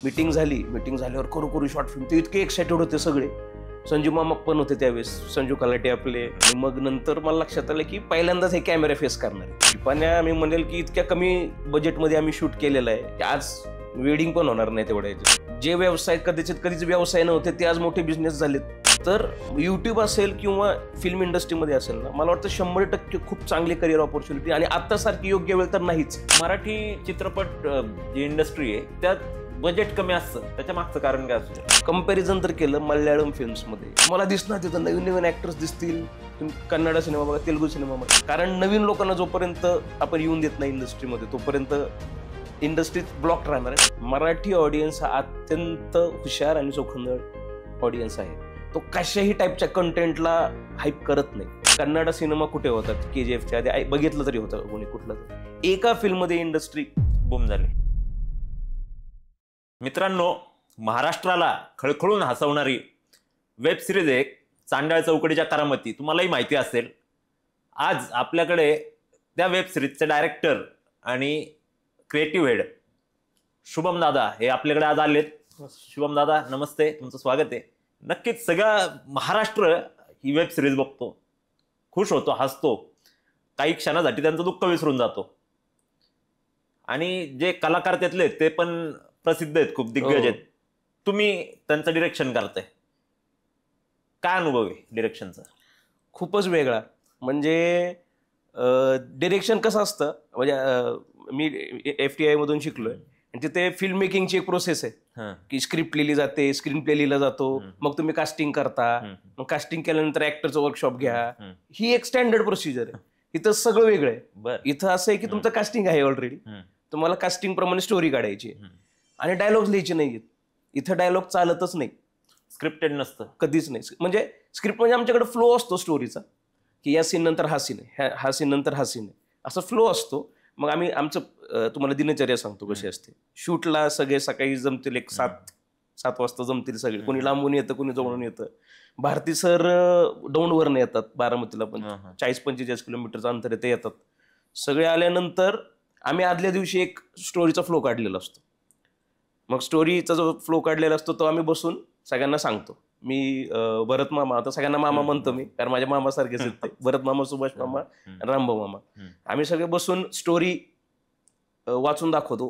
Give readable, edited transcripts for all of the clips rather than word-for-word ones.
Meeting झाल्यावर करू short film. ते इतके एक्साइटेड होते सगळे. संजू मामा पण होते त्यावेळेस, संजू कलाटे आपले. आणि मग नंतर मला लक्षात आलं की पहिल्यांदाच हे कॅमेरा फेस करणार आहे. पण मी म्हणेल की इतक्या कमी बजेटमध्ये आम्ही शूट केलेलं आहे की आज वेडिंग पण होणार नाही तेवढ्या. जे व्यवसाय कधीच व्यवसाय नव्हते ते आज मोठे बिझनेस झालेत. तर युट्यूब असेल किंवा फिल्म इंडस्ट्रीमध्ये असेल ना, मला वाटतं 100% खूप चांगली करिअर ऑपॉर्च्युनिटी. आणि आत्तासारखी योग्य वेळ तर नाहीच. मराठी चित्रपट जी इंडस्ट्री आहे त्यात बजेट कमी असतं, त्याच्या मागचं कारण काय असतं? कंपॅरिझन तर केलं मल्याळम फिल्म्समध्ये, मला दिसणार तिथं नवीन ऍक्टर्स दिसतील. तुम्ही कन्नड सिनेमा बघा, तेलुगू सिनेमा बघा. कारण नवीन लोकांना जोपर्यंत आपण येऊन देत नाही इंडस्ट्रीमध्ये तोपर्यंत इंडस्ट्रीत ब्लॉक राहणार आहे. मराठी ऑडियन्स हा अत्यंत हुशार आणि चोखंदळ ऑडियन्स आहे. तो कशाही टाईपच्या कंटेंटला हाईप करत नाही. कन्नड सिनेमा कुठे होतात, KGFच्या आधी बघितलं तरी होतं कोणी कुठलं तरी. एका फिल्ममध्ये इंडस्ट्री बूम झाली. मित्रांनो, महाराष्ट्राला खळखळून हसवणारी वेब सिरीज एक चांडाळ चौकडीच्या करामती तुम्हालाही माहिती असेल. आज आपल्याकडे त्या वेब सिरीजचे डायरेक्टर आणि क्रिएटिव्ह हेड शुभम दादा हे आपल्याकडे आज आलेत. शुभम दादा नमस्ते, तुमचं स्वागत आहे. नक्कीच सगळा महाराष्ट्र ही वेब सिरीज बघतो, खुश होतो, हसतो, काही क्षणासाठी त्यांचं दुःख विसरून जातो. आणि जे कलाकार त्यातले ते पण प्रसिद्ध आहेत, खूप दिग्गज आहेत. तुम्ही त्यांचं डिरेक्शन करताय, काय अनुभव आहे डिरेक्शनचा? खूपच वेगळा. म्हणजे डिरेक्शन कसं असतं, म्हणजे मी FTI मधून शिकलोय आणि तिथे फिल्म मेकिंगची एक प्रोसेस आहे की स्क्रिप्ट लिहिली जाते, स्क्रीन प्ले लिहिला जातो, मग तुम्ही कास्टिंग करता, मग कास्टिंग केल्यानंतर ऍक्टरचं वर्कशॉप घ्या. ही एक स्टँडर्ड प्रोसिजर आहे. इथं सगळं वेगळं आहे. इथं असं आहे की तुमचं कास्टिंग आहे ऑलरेडी, तुम्हाला कास्टिंग प्रमाणे स्टोरी काढायची आणि डायलॉग लिहायचे नाहीत. इथं डायलॉग चालतच नाही, स्क्रिप्टेड नसतं कधीच नाही. म्हणजे स्क्रिप्ट म्हणजे आमच्याकडे फ्लो असतो स्टोरीचा की या सीन नंतर हा सीन आहे, हा सीन नंतर हा सीन आहे, असा फ्लो असतो. मग आम्ही आमचं तुम्हाला दिनचर्या सांगतो कशी असते. शूटला सगळे सकाळी जमतील, एक 7 वाजता जमतील सगळे. कोणी लांबून येतं, कोणी जवळून येतं. भारती सर दौंडवरनं येतात, बारामतीला पण 40-45 किलोमीटरचं अंतर आहे, ते येतात. सगळे आल्यानंतर आम्ही आदल्या दिवशी एक स्टोरीचा फ्लो काढलेला असतो. मग स्टोरीचा जो फ्लो काढलेला असतो तो आम्ही बसून सगळ्यांना सांगतो. मी भरत मामा, आता सगळ्यांना मामा म्हणतो मी कारण माझ्या मामासारखेच आहेत ते. भरत मामा, सुभाष मामा, रामभाऊ मामा. आम्ही सगळे बसून स्टोरी वाचून दाखवतो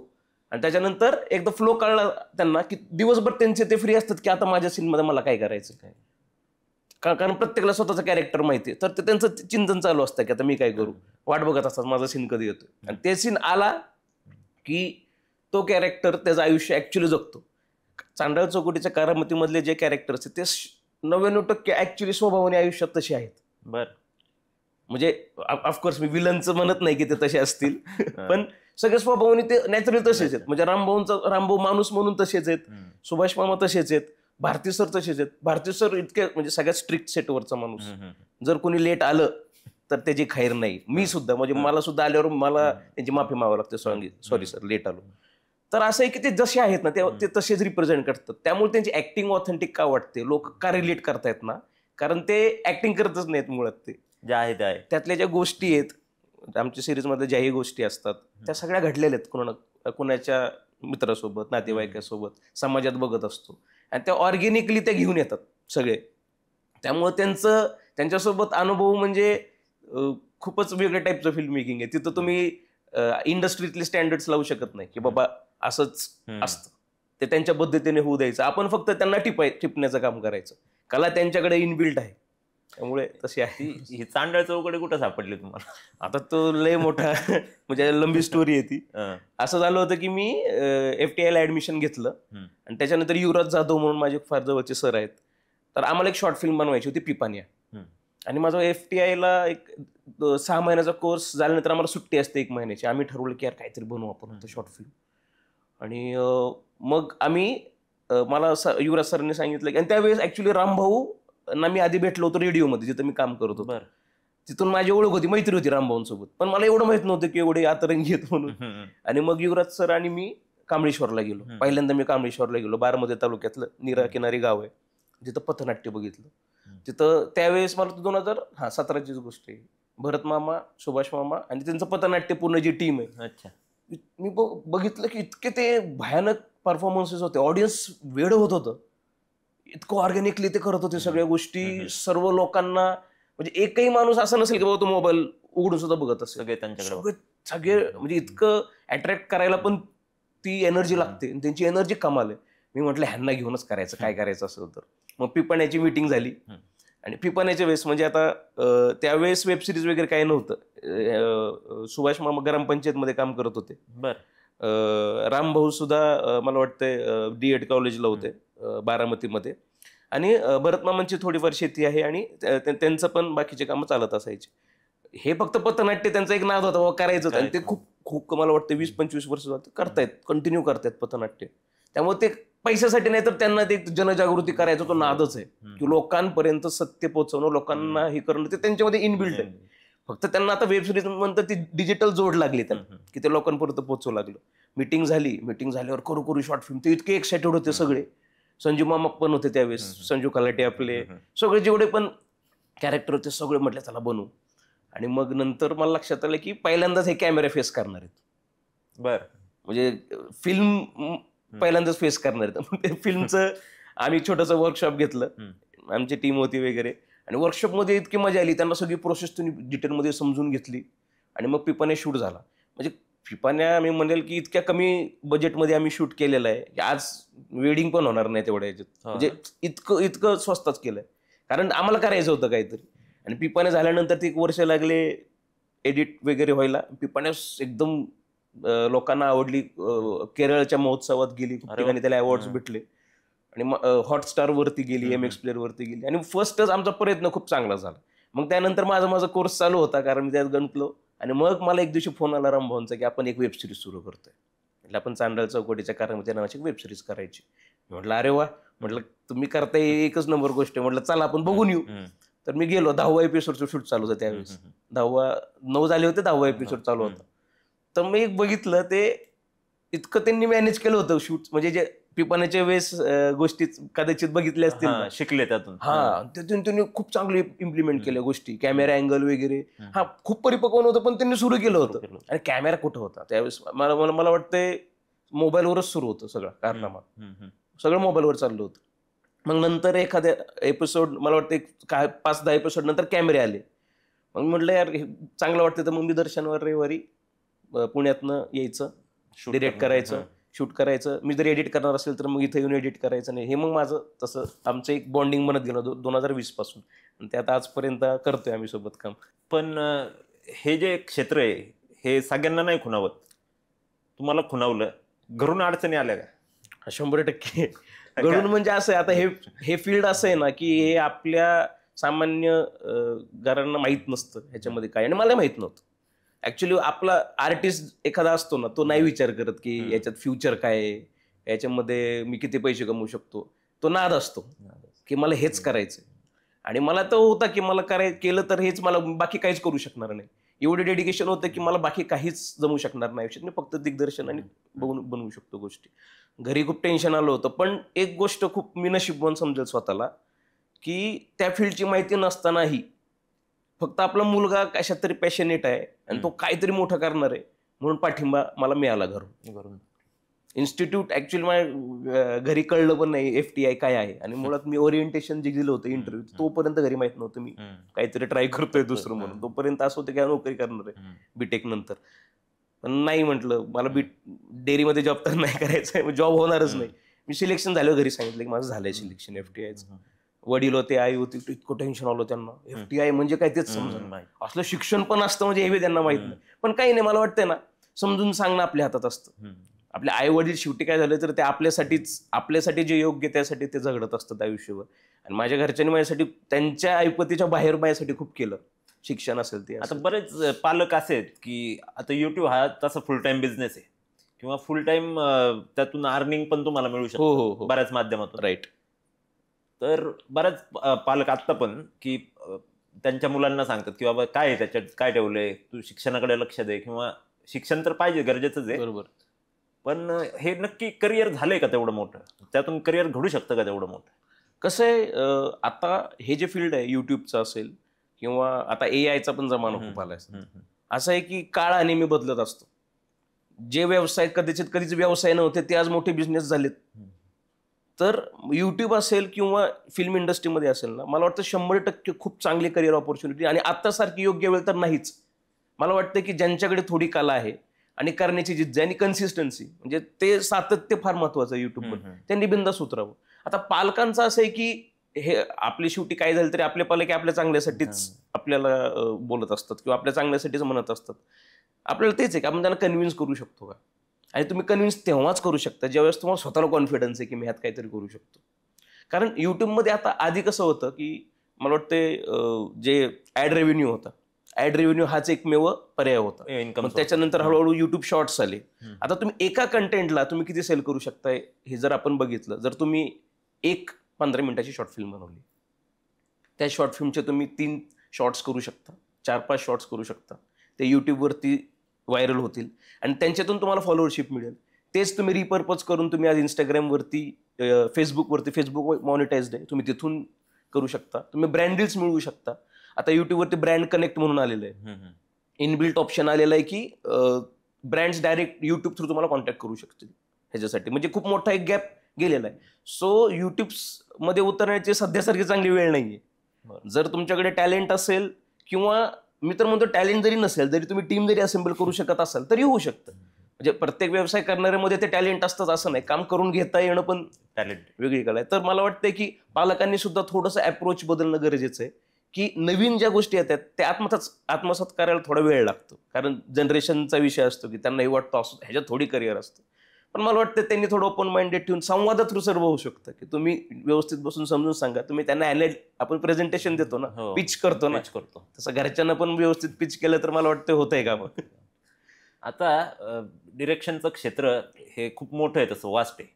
आणि त्याच्यानंतर एकदा फ्लो कळला त्यांना की दिवसभर त्यांचे ते फ्री असतात की आता माझ्या सीनमध्ये मला काय करायचं काय. कारण प्रत्येकाला स्वतःचं कॅरेक्टर माहिती आहे, तर ते त्यांचं चिंतन चालू असतं की आता मी काय करू, वाट बघत असतात माझा सीन कधी येतो. आणि ते सीन आला की तो कॅरेक्टर त्याचं आयुष्य ऍक्च्युली जगतो. चांडाळ चौकटीच्या करामतीमधले जे कॅरेक्टर्स आहेत ते 99% ऍक्च्युली स्वभावाने आयुष्यात तसे आहेत. म्हणजे ऑफकोर्स मी विलनचं म्हणत नाही की ते तसे असतील, पण सगळे स्वभावाने ते नॅचरली तसेच आहेत. म्हणजे रामभाऊ माणूस म्हणून तसेच आहेत, सुभाष मामा तसेच आहेत, भारती सर तसेच आहेत. भारती सर इतके म्हणजे सगळ्यात स्ट्रिक्ट सेटवरचा माणूस. जर कोणी लेट आलं तर त्याची खैर नाही. मी सुद्धा म्हणजे मला सुद्धा आल्यावर मला त्यांची माफी मागावं लागते, सॉरी सर लेट आलो. तर असं आहे की ते जसे आहेत ना ते तसेच रिप्रेझेंट करतात. त्यामुळे त्यांची ऍक्टिंग ऑथेंटिक का वाटते, लोक का रिलेट करतायत ना, कारण ते ऍक्टिंग करतच नाहीत मुळात. ते जे आहे त्यातल्या ज्या गोष्टी आहेत आमच्या सिरीजमध्ये, ज्याही गोष्टी असतात त्या सगळ्या घडलेल्या आहेत कोणाच्या मित्रासोबत, नातेवाईकासोबत, समाजात बघत असतो आणि त्या ऑर्गेनिकली त्या घेऊन येतात सगळे. त्यामुळे त्यांच्यासोबत अनुभव म्हणजे खूपच वेगळ्या टाईपचं फिल्म मेकिंग आहे. तिथं तुम्ही इंडस्ट्रीतले स्टँडर्ड्स लावू शकत नाही की बाबा असंच असतं, ते त्यांच्या पद्धतीने होऊ द्यायचं. आपण फक्त त्यांना टिपण्याचं काम करायचं. कला त्यांच्याकडे इनबिल्ट आहे, त्यामुळे तशी आहे. ही चांडाळ चौकडी कुठं सापडली तुम्हाला? आता तो लय मोठा म्हणजे लंबी स्टोरी आहे ती. असं झालं होतं की मी FTI ला ऍडमिशन घेतलं आणि त्याच्यानंतर युवराज जाधव म्हणून माझे फार जवळचे सर आहेत, तर आम्हाला एक शॉर्ट फिल्म बनवायची होती, पिपानिया. आणि माझा FTI ला एक 6 महिन्याचा कोर्स झाल्यानंतर आम्हाला सुट्टी असते 1 महिन्याची. आम्ही ठरवलं की यार काहीतरी बनवू आपण शॉर्ट फिल्म. आणि मग मला युवराज सरांनी सांगितलं की, आणि त्यावेळेस ऍक्च्युली रामभाऊ ना मी आधी भेटलो होतो रेडिओमध्ये जिथं मी काम करत होतो. तिथून माझी ओळख होती, मैत्री होती रामभाऊंसोबत, पण मला एवढं माहित नव्हतं की एवढे आतरंगी आहेत म्हणून. आणि मग युवराज सर आणि मी कांबळेश्वरला गेलो. पहिल्यांदा मी कांबळेश्वरला गेलो, बारामती तालुक्यातलं नीरा किनारी गाव आहे, जिथं पथनाट्य बघितलं. तिथं त्यावेळेस मला 2017चीच गोष्ट आहे. भरत मामा, सुभाष मामा आणि त्यांचं पथनाट्य पूर्ण जी टीम आहे, मी बघितलं की इतके ते भयानक परफॉर्मन्सेस होते, ऑडियन्स वेड होत होतं, इतकं ऑर्गॅनिकली ते करत होते सगळ्या गोष्टी. सर्व लोकांना म्हणजे एकही माणूस असा नसेल की बाबा तो मोबाईल उघडून सुद्धा बघत असेल, सगळे त्यांच्याकडे सगळे म्हणजे इतकं अट्रॅक्ट करायला पण ती एनर्जी लागते, त्यांची एनर्जी कमाल आहे. मी म्हटलं ह्यांना घेऊनच करायचं, काय करायचं असेल तर. मग पिपण्याची मीटिंग झाली, आणि पिपण्याच्या वेळेस म्हणजे आता त्यावेळेस वेब सिरीज वगैरे काही नव्हतं. सुभाष मामा ग्रामपंचायतमध्ये काम करत होते. रामभाऊ सुद्धा मला वाटतं D.Ed कॉलेजला होते बारामतीमध्ये, आणि भरत मामांची थोडीफार शेती आहे, आणि त्यांचं पण बाकीचे कामं चालत असायचे. हे फक्त पथनाट्य त्यांचा एक नाद होता, करायचं होतं, आणि ते खूप खूप मला वाटतं 20-25 वर्ष करतायत, कंटिन्यू करतायत पथनाट्य. त्यामुळे ते पैशासाठी नाही तर त्यांना ते जनजागृती करायचा तो नादच आहे, की लोकांपर्यंत सत्य पोहोचवणं, लोकांना हे करणं, ते त्यांच्यामध्ये इनबिल्ट आहे. फक्त त्यांना आता वेब सिरीज नंतर ती डिजिटल जोड लागली त्यांना, की ते लोकांपर्यंत पोहोचवू लागलं. मीटिंग झाल्यावर करू शॉर्ट फिल्म, ते इतके एक्साइटेड होते सगळे. संजू मामा पण होते त्यावेळेस, संजू खलाटे आपले, सगळे जेवढे पण कॅरेक्टर होते सगळे म्हटले चला बनवू. आणि मग नंतर मला लक्षात आलं की पहिल्यांदाच हे कॅमेरा फेस करणार आहेत, म्हणजे फिल्म पहिल्यांदाच फेस करणार आहेत. ते फिल्मचं आम्ही छोटंसं वर्कशॉप घेतलं, आमची टीम होती वगैरे, आणि वर्कशॉपमध्ये इतकी मजा आली, त्यांना सगळी प्रोसेस तुम्ही डिटेलमध्ये समजून घेतली, आणि मग पिपाण्या शूट झाला. म्हणजे पिपाण्या मी म्हणेल की इतक्या कमी बजेटमध्ये आम्ही शूट केलेलं आहे की आज वेडिंग पण होणार नाही तेवढ्या ह्याच्यात, म्हणजे इतकं स्वस्ताच केलंय, कारण आम्हाला करायचं होतं काहीतरी. आणि पिपाण्या झाल्यानंतर ते 1 वर्ष लागले एडिट वगैरे व्हायला. पिपाण्या एकदम लोकांना आवडली, केरळच्या महोत्सवात गेली, खूप ठिकाणी त्याला अवॉर्ड्स भेटले, आणि हॉटस्टार वरती गेली, MX Player वरती गेली, आणि फर्स्टच आमचा प्रयत्न खूप चांगला झाला. मग त्यानंतर माझा कोर्स चालू होता, कारण मी त्यात गणकलो, आणि मग मला एक दिवशी फोन आला रामभाऊंचा की आपण एक वेब सिरीज सुरू करतोय, म्हटलं आपण चांडळ चौकटीच्या कारामध्ये नावाची वेब सिरीज करायची. म्हटलं अरे वा, म्हटलं तुम्ही करताय एकच नंबर गोष्ट आहे, म्हटलं चला आपण बघून येऊ. तर मी गेलो, 10वा एपिसोडचं शूट चालू होतं त्यावेळेस, 9 झाले होते, 10वा एपिसोड चालू होता. तर मी एक बघितलं, ते इतकं त्यांनी मॅनेज केलं होतं शूट, म्हणजे जे पिपाण्याच्या वेळेस गोष्टी कदाचित बघितल्या असतील, शिकले त्यातून, त्यातून त्यांनी खूप चांगली इम्प्लिमेंट केल्या गोष्टी, कॅमेरा अँगल वगैरे. खूप परिपक्व नव्हतं पण त्यांनी सुरू केलं होतं. आणि कॅमेरा कुठं होता त्यावेळेस, मला वाटतंय मोबाईलवरच सुरू होतं सगळं कारनामा, सगळं मोबाईलवर चाललं होतं. मग नंतर एखाद्या एपिसोड मला वाटतं 5-10 एपिसोड नंतर कॅमेरे आले. मग म्हटलं यार हे चांगलं वाटतं, तर मग मी दर्शनवर रविवारी पुण्यातनं यायचं, डिरेक्ट करायचं, शूट करायचं. मी जर एडिट करणार असेल तर मग इथं येऊन एडिट करायचं नाही. हे मग माझं तसं आमचं एक बॉन्डिंग बनत गेलं 2020 पासून, आणि त्यात आजपर्यंत करतोय आम्ही सोबत काम. पण हे जे क्षेत्र आहे हे सगळ्यांना नाही खुणावत, तुम्हाला खुणावलं, घरून अडचणी आल्या का? 100% घडून. म्हणजे असं आहे, आता हे फील्ड असं आहे ना की हे आपल्या सामान्य घरांना माहीत नसतं ह्याच्यामध्ये काय, आणि मला माहीत नव्हतं. ऍक्च्युली आपला आर्टिस्ट एखादा असतो ना, तो नाही विचार करत की याच्यात फ्युचर काय आहे, याच्यामध्ये मी किती पैसे कमवू शकतो. तो नाद असतो की मला हेच करायचंय. आणि मला तर होता की मला केलं तर हेच, मला बाकी काहीच करू शकणार नाही. एवढे डेडिकेशन होतं की मला बाकी काहीच जमू शकणार नाही आयुष्यात, मी फक्त दिग्दर्शन आणि बनवू शकतो गोष्टी. घरी खूप टेन्शन आलं होतं, पण एक गोष्ट खूप मी नशीबवान समजेल स्वतःला, की त्या फील्डची माहिती नसतानाही फक्त आपला मुलगा कशात तरी पॅशनेट आहे आणि तो काहीतरी मोठं करणार आहे म्हणून पाठिंबा मला मिळाला घरून. इन्स्टिट्यूट ऍक्च्युअली माझ्या घरी कळलं पण नाही FTI काय आहे, आणि मुळात मी ओरिएंटेशन जे दिलं होतं इंटरव्ह्यू, तोपर्यंत घरी माहित नव्हतं मी काहीतरी ट्राय करतोय दुसरं म्हणून. तोपर्यंत असं होतं की नोकरी करणार आहे बीटेक नंतर. पण नाही, म्हटलं मला डेअरीमध्ये जॉब तर नाही करायचा आहे, जॉब होणारच नाही. मी सिलेक्शन झाल्यावर घरी सांगितलं की माझं झालंय सिलेक्शन FTIचं. वडील होते, आई होती, इतकं टेन्शन आलं त्यांना, FTI म्हणजे काय तेच समजून नाही, असलं शिक्षण पण असतं म्हणजे हे त्यांना माहित नाही. पण काही नाही, मला वाटतंय ना समजून सांगणं आपल्या हातात असतं. आपले आई वडील शेवटी काय झालं तर ते आपल्यासाठी जे योग्य त्यासाठी ते झगडत असतात आयुष्यभर. आणि माझ्या घरच्यांनी माझ्यासाठी त्यांच्या ऐपतीच्या बाहेर माझ्यासाठी खूप केलं, शिक्षण असेल ते. आता बरेच पालक असे आहेत की आता YouTube हा तसा फुल टाइम बिझनेस आहे, किंवा फुल टाइम त्यातून अर्निंग पण तुम्हाला मिळू शकतो बऱ्याच माध्यमातून. राईट. तर बऱ्याच पालक आत्ता पण की त्यांच्या मुलांना सांगतात की बाबा काय आहे त्याच्यात, काय ठेवलंय, तू शिक्षणाकडे लक्ष दे, किंवा शिक्षण तर पाहिजे, गरजेचंच आहे, बरोबर. पण हे नक्की करिअर झालंय का तेवढं मोठं, त्यातून करिअर घडू शकतं का तेवढं मोठं? कसं आहे, आता हे जे फील्ड आहे युट्यूबचं असेल किंवा आता AIचा पण जमाना खूप आलाय. असं आहे की काळ नेहमी बदलत असतो. जे व्यवसाय कदाचित कधीच व्यवसाय नव्हते ते आज मोठे बिझनेस झालेत. तर युट्यूब असेल किंवा फिल्म इंडस्ट्रीमध्ये असेल ना, मला वाटतं 100% खूप चांगली करिअर ऑपॉर्च्युनिटी. आणि आत्तासारखी योग्य वेळ तर नाहीच. मला वाटतं की ज्यांच्याकडे थोडी कला आहे आणि करण्याची जिद्द आणि कन्सिस्टन्सी, म्हणजे ते सातत्य फार महत्वाचं आहे युट्यूबवर, त्यांनी बिंदास उतरावं. आता पालकांचं असं आहे की हे आपली शेवटी काय झालं तरी आपले पालक आपल्या चांगल्यासाठीच आपल्याला बोलत असतात किंवा आपल्या चांगल्यासाठीच म्हणत असतात. आपल्याला तेच आहे की आपण त्यांना कन्व्हिन्स करू शकतो का? आणि तुम्ही कन्व्हिन्स तेव्हाच करू शकता ज्यावेळेस तुम्हाला स्वतःला कॉन्फिडन्स आहे की मी ह्यात काहीतरी करू शकतो. कारण युट्यूबमध्ये आता आधी कसं होतं की मला वाटतं जे ऍड रेव्हेन्यू होता, ऍड रेव्हेन्यू हाच एकमेव पर्याय होता. इन्कम त्याच्यानंतर हळूहळू युट्यूब शॉर्ट्स आले. आता तुम्ही एका कंटेंटला तुम्ही किती सेल करू शकताय हे जर आपण बघितलं, जर तुम्ही एक 15 मिनिटाची शॉर्ट फिल्म बनवली, त्या शॉर्ट फिल्मचे तुम्ही 3 शॉर्ट्स करू शकता, 4-5 शॉर्ट्स करू शकता, ते युट्यूबवरती व्हायरल होतील आणि त्यांच्यातून तुम्हाला फॉलोअरशिप मिळेल. तेच तुम्ही रिपर्पज करून तुम्ही आज इंस्टाग्रामवरती, फेसबुक मॉनिटाइज्ड आहे, तुम्ही तिथून करू शकता. तुम्ही ब्रँड डील्स मिळवू शकता. आता युट्यूबवरती ब्रँड कनेक्ट म्हणून आलेलं आहे, इनबिल्ट ऑप्शन आलेलं आहे की ब्रँड्स डायरेक्ट युट्यूब थ्रू तुम्हाला कॉन्टॅक्ट करू शकतील ह्याच्यासाठी. म्हणजे खूप मोठा एक गॅप गेलेला आहे. सो युट्यूब मध्ये उतरण्याची सध्यासारखी चांगली वेळ नाहीये. जर तुमच्याकडे टॅलेंट असेल किंवा मी तर म्हणतो टॅलेंट जरी नसेल तरी तुम्ही टीम जरी असेंबल करू शकत असाल तरी होऊ शकतं. म्हणजे प्रत्येक व्यवसाय करणाऱ्यामध्ये ते टॅलेंट असतंच असं नाही, काम करून घेता येणं पण टॅलेंट वेगळी कला आहे. तर मला वाटतं की पालकांनी सुद्धा थोडंसं अप्रोच बदलणं गरजेचं आहे की नवीन ज्या गोष्टी येतात त्या आत्मसात करायला थोडा वेळ लागतो. कारण जनरेशनचा विषय असतो की त्यांनाही वाटतं असं ह्याच्यात थोडी करिअर असतं. पण मला वाटतं त्यांनी थोडं ओपन माइंडेड ठेवून संवादा थ्रू सर्व होऊ शकतं की तुम्ही व्यवस्थित बसून समजून सांगा. तुम्ही त्यांना आपण प्रेझेंटेशन देतो ना, पिच करतो ना, तसं घरच्यांना पण व्यवस्थित पिच केलं तर मला वाटतं होतंय का. मग आता डिरेक्शनचं क्षेत्र हे खूप मोठं आहे, तसं वास्ट आहे.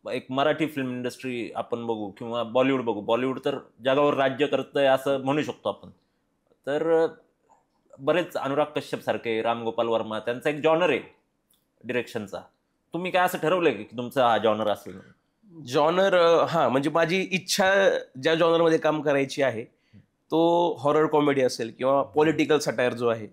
एक मराठी फिल्म इंडस्ट्री आपण बघू किंवा बॉलिवूड बघू, बॉलिवूड तर जगावर राज्य करतंय असं म्हणू शकतो आपण. तर बरेच अनुराग कश्यप सारखे, राम गोपाल वर्मा, त्यांचा एक जॉनर आहे डिरेक्शनचा. तुम्ही काय असं ठरवलंय की तुमचा हा जॉनर असेल? जॉनर हा, म्हणजे माझी इच्छा ज्या जॉनरमध्ये काम करायची आहे तो हॉरर कॉमेडी असेल किंवा पॉलिटिकल सटायर जो आहे,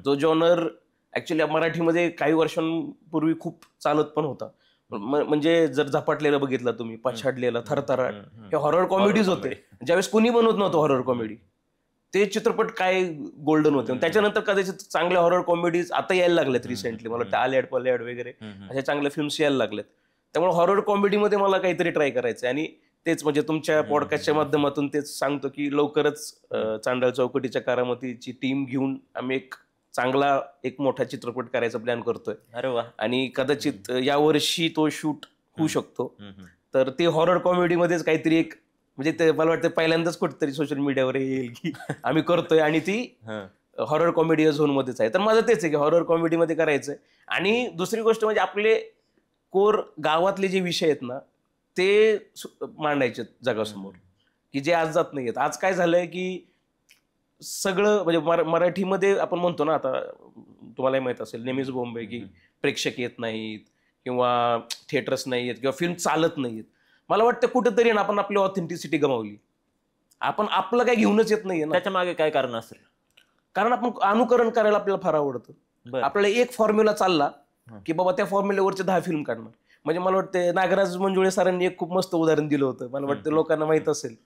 जो जॉनर ऍक्च्युली मराठीमध्ये काही वर्षांपूर्वी खूप चालत पण होता. म्हणजे जर झपाटलेलं बघितलं तुम्ही, पछाडलेलं, थरथराट, हे हॉरर कॉमेडीज होते. ज्यावेळेस कुणी बनवत नव्हतं हॉरर कॉमेडी, ते चित्रपट काय गोल्डन होते. त्याच्यानंतर कदाचित चांगल्या हॉरर कॉमेडीज आता यायला लागल्यात रिसेंटली. मला वाटतं आल्याड पल्याड वगैरे अशा चांगल्या फिल्म्स यायला लागल्यात. त्यामुळे हॉरर कॉमेडीमध्ये मला काहीतरी ट्राय करायचं आहे. आणि तेच म्हणजे तुमच्या पॉडकास्टच्या माध्यमातून तेच सांगतो की लवकरच चांडाळ चौकटीच्या करामतीची टीम घेऊन आम्ही एक मोठा चित्रपट करायचा प्लॅन करतोय. अरे वा. आणि कदाचित यावर्षी तो शूट होऊ शकतो. तर ते हॉरर कॉमेडीमध्येच काहीतरी एक, म्हणजे ते मला वाटतं पहिल्यांदाच कुठेतरी सोशल मीडियावर येईल की आम्ही करतोय आणि ती हॉरर कॉमेडी झोन मध्येच आहे. तर माझं तेच आहे की हॉरर कॉमेडीमध्ये करायचंय. आणि दुसरी गोष्ट म्हणजे आपले कोर गावातले जे विषय आहेत ना ते मांडायचे जगासमोर, की जे आज जात नाहीयेत. आज काय झालंय की सगळं म्हणजे मराठीमध्ये आपण म्हणतो ना, आता तुम्हालाही माहित असेल, नेहमीच बॉम्बे की प्रेक्षक येत नाहीत किंवा थिएटर्स नाहीयेत किंवा फिल्म चालत नाहीयेत. मला वाटतं कुठेतरी ना आपण आपली ऑथेंटिसिटी गमावली. आपण आपलं काय घेऊनच येत नाहीये ना. त्याच्या मागे काय कारण असेल? कारण आपण अनुकरण करायला आपल्याला फार आवडतं. आपल्याला एक फॉर्म्युला चालला की बाबा त्या फॉर्म्युल्यावरचे 10 फिल्म काढणार. म्हणजे मला वाटतं नागराज मंजुळे सरांनी एक खूप मस्त उदाहरण दिलं होतं. मला वाटतं लोकांना माहित असेल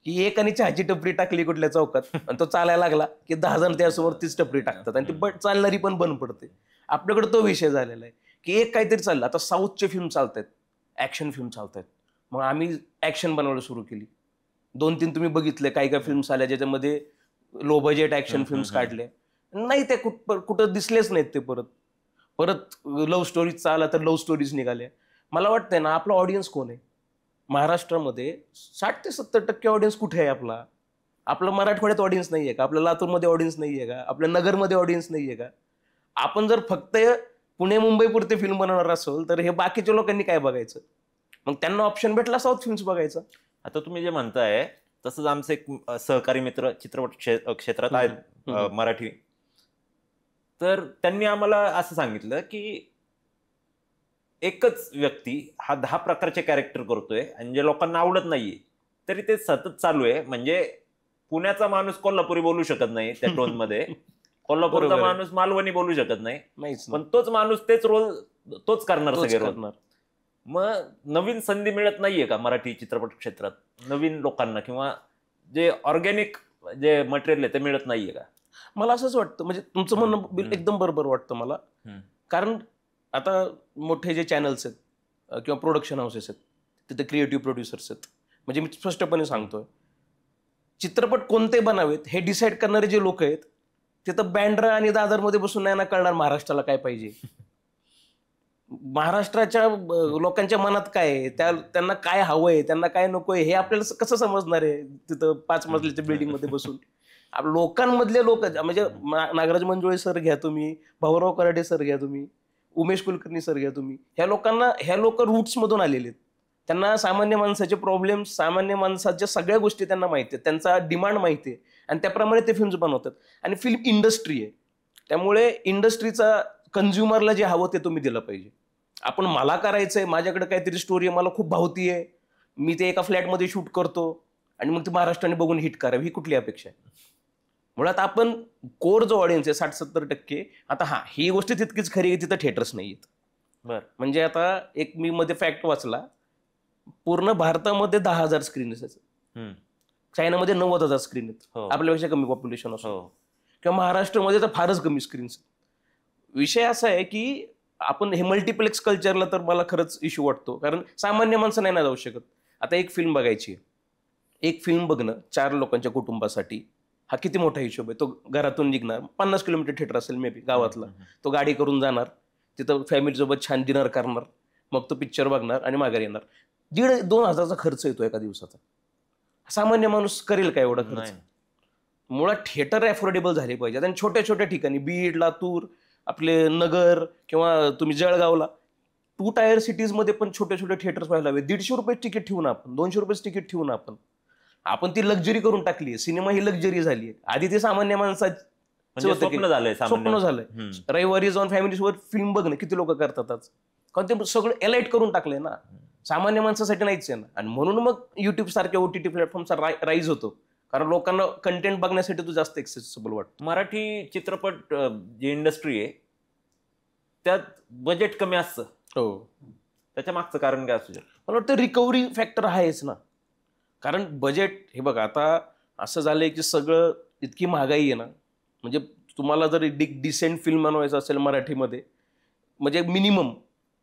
की एक आणि चहाची टपरी टाकली कुठल्या चौकात आणि तो चालायला लागला की 10 जण त्यासमोर तीच टपरी टाकतात आणि ती चालणारी पण बंद पडते. आपल्याकडे तो विषय झालेला आहे की एक काहीतरी चाललं. आता साऊथचे फिल्म चालतायत, ऍक्शन फिल्म चालतायत. मग आम्ही ऍक्शन बनवायला सुरू केली. 2-3 तुम्ही बघितले काही काही फिल्म्स आल्या ज्याच्यामध्ये लो बजेट ऍक्शन फिल्म्स काढले नाही, ते कुठं दिसलेच नाहीत. ते परत लव्ह स्टोरीज आला तर लव्ह स्टोरीज निघाल्या. मला वाटतंय ना आपला ऑडियन्स कोण आहे महाराष्ट्रामध्ये? 60 ते 70% ऑडियन्स कुठे आहे आपला? आपलं मराठवाड्यात ऑडियन्स नाहीये का? आपल्या लातूरमध्ये ऑडियन्स नाहीये का? आपल्या नगरमध्ये ऑडियन्स नाहीये का? आपण जर फक्त पुणे मुंबई पुरते फिल्म बनवणार असेल तर हे बाकीच्या लोकांनी काय बघायचं? मग त्यांना ऑप्शन भेटला साऊथ फिल्म्स बघायचा. आता तुम्ही जे म्हणताय तसंच आमचे एक सहकारी मित्र चित्रपट क्षेत्रात आहेत मराठी, तर त्यांनी आम्हाला असं सांगितलं की एकच व्यक्ती हा 10 प्रकारचे कॅरेक्टर करतोय आणि जे लोकांना आवडत नाहीये तरी ते सतत चालू आहे. म्हणजे पुण्याचा माणूस कोल्हापुरी बोलू शकत नाही त्या टोन मध्ये कोल्हापूरचा बरोबर आहे. माणूस मालवणी बोलू शकत नाही, नाहीच ना. पण तोच माणूस तेच रोल तोच करणार तोच सगळे रोल. करणार. मग नवीन संधी मिळत नाहीये का मराठी चित्रपट क्षेत्रात नवीन लोकांना, किंवा जे ऑर्गॅनिक जे मटेरियल आहे ते मिळत नाहीये का? मला असंच वाटतं, म्हणजे तुमचं म्हणणं एकदम बरोबर वाटतं मला. कारण आता मोठे जे चॅनल्स आहेत किंवा प्रोडक्शन हाऊसेस आहेत, तिथे क्रिएटिव्ह प्रोड्युसर्स आहेत. म्हणजे मी स्पष्टपणे सांगतोय, चित्रपट कोणते बनावेत हे डिसाईड करणारे जे लोक आहेत, तिथं बँड्रा आणि दादरमध्ये बसून नाही ना कळणार महाराष्ट्राला काय पाहिजे. महाराष्ट्राच्या लोकांच्या मनात काय आहे, त्यांना काय हवंय, त्यांना काय नकोय, हे आपल्याला कसं समजणार आहे तिथं 5 मजल्याच्या बिल्डिंग मध्ये बसून. लोकांमधले लोक, म्हणजे नागराज मंजुळे सर घ्या तुम्ही, भाऊराव कराडे सर घ्या तुम्ही, उमेश कुलकर्णी सर घ्या तुम्ही, ह्या लोक रूट्स मधून आलेले आहेत. त्यांना सामान्य माणसाचे प्रॉब्लेम, सामान्य माणसाच्या सगळ्या गोष्टी त्यांना माहिती आहेत, त्यांचा डिमांड माहिती आहे, आणि त्याप्रमाणे ते फिल्म्स बनवतात. आणि फिल्म इंडस्ट्री आहे, त्यामुळे इंडस्ट्रीचा कन्झ्युमरला जे हवं ते तुम्ही दिलं पाहिजे. आपण मला करायचंय, माझ्याकडे काहीतरी स्टोरी आहे, मला खूप भावतीये, मी ते एका फ्लॅटमध्ये शूट करतो आणि मग ते महाराष्ट्राने बघून हिट करावी, ही कुठली अपेक्षा आहे? मुळात आपण कोर जो ऑडियन्स आहे 60-70%, आता ही गोष्ट तितकीच खरी आहे, तिथं थिएटर्स नाही आहेत. बरं. म्हणजे आता एक मी मध्ये फॅक्ट वाचला, पूर्ण भारतामध्ये 10,000 स्क्रीन आहेत, चायनामध्ये 90,000 स्क्रीन आहेत, आपल्यापेक्षा कमी पॉप्युलेशन असो, किंवा महाराष्ट्रामध्ये तर फारच कमी स्क्रीन्स. विषय असा आहे की आपण हे मल्टिप्लेक्स कल्चरला तर मला खरंच इश्यू वाटतो, कारण सामान्य माणसं नाही ना जाऊ शकत. आता एक फिल्म बघायची, एक फिल्म बघणं 4 लोकांच्या कुटुंबासाठी हा किती मोठा हिशोब आहे. तो घरातून निघणार, 50 किलोमीटर थिएटर असेल मे बी गावातला, तो गाडी करून जाणार, तिथं फॅमिलीसोबत छान डिनर करणार, मग तो पिक्चर बघणार आणि माघारी येणार. 1,500-2 हजारचा खर्च येतो एका दिवसाचा. सामान्य माणूस करेल का एवढा खर्च? मुळात थिएटर अफोर्डेबल झाले पाहिजे. आणि छोट्या छोट्या ठिकाणी, बीड, लातूर, आपले नगर, किंवा तुम्ही जळगावला, 2 टायर सिटीजमध्ये पण छोटे छोटे थिएटर्स व्हायला हवे. 150 रुपये तिकीट ठेवून आपण, 200 रुपये तिकीट ठेवून आपण ती लक्झरी करून टाकली आहे. सिनेमा ही लक्झरी झाली आहे. आधी ते सामान्य माणसाचं स्वप्न झालंय. रविवारी जाऊन फॅमिलीसोबत फिल्म बघणं किती लोक करतात आज, कारण ते सगळं एलाइट करून टाकलंय ना. सामान्य माणसासाठी नाहीच आहे ना. आणि म्हणून मग युट्यूब सारख्या OTT प्लॅटफॉर्मचा राईज होतो, कारण लोकांना कंटेंट बघण्यासाठी तो जास्त एक्सेसिबल वाटतो. मराठी चित्रपट जी इंडस्ट्री आहे त्यात बजेट कमी असतं. त्याच्या मागचं कारण काय असू शकतं? मला वाटतं रिकव्हरी फॅक्टर आहेच ना. कारण बजेट, हे बघा आता असं झालंय की सगळं इतकी महागाई आहे ना, म्हणजे तुम्हाला जर डिसेंट फिल्म बनवायचं असेल मराठीमध्ये, म्हणजे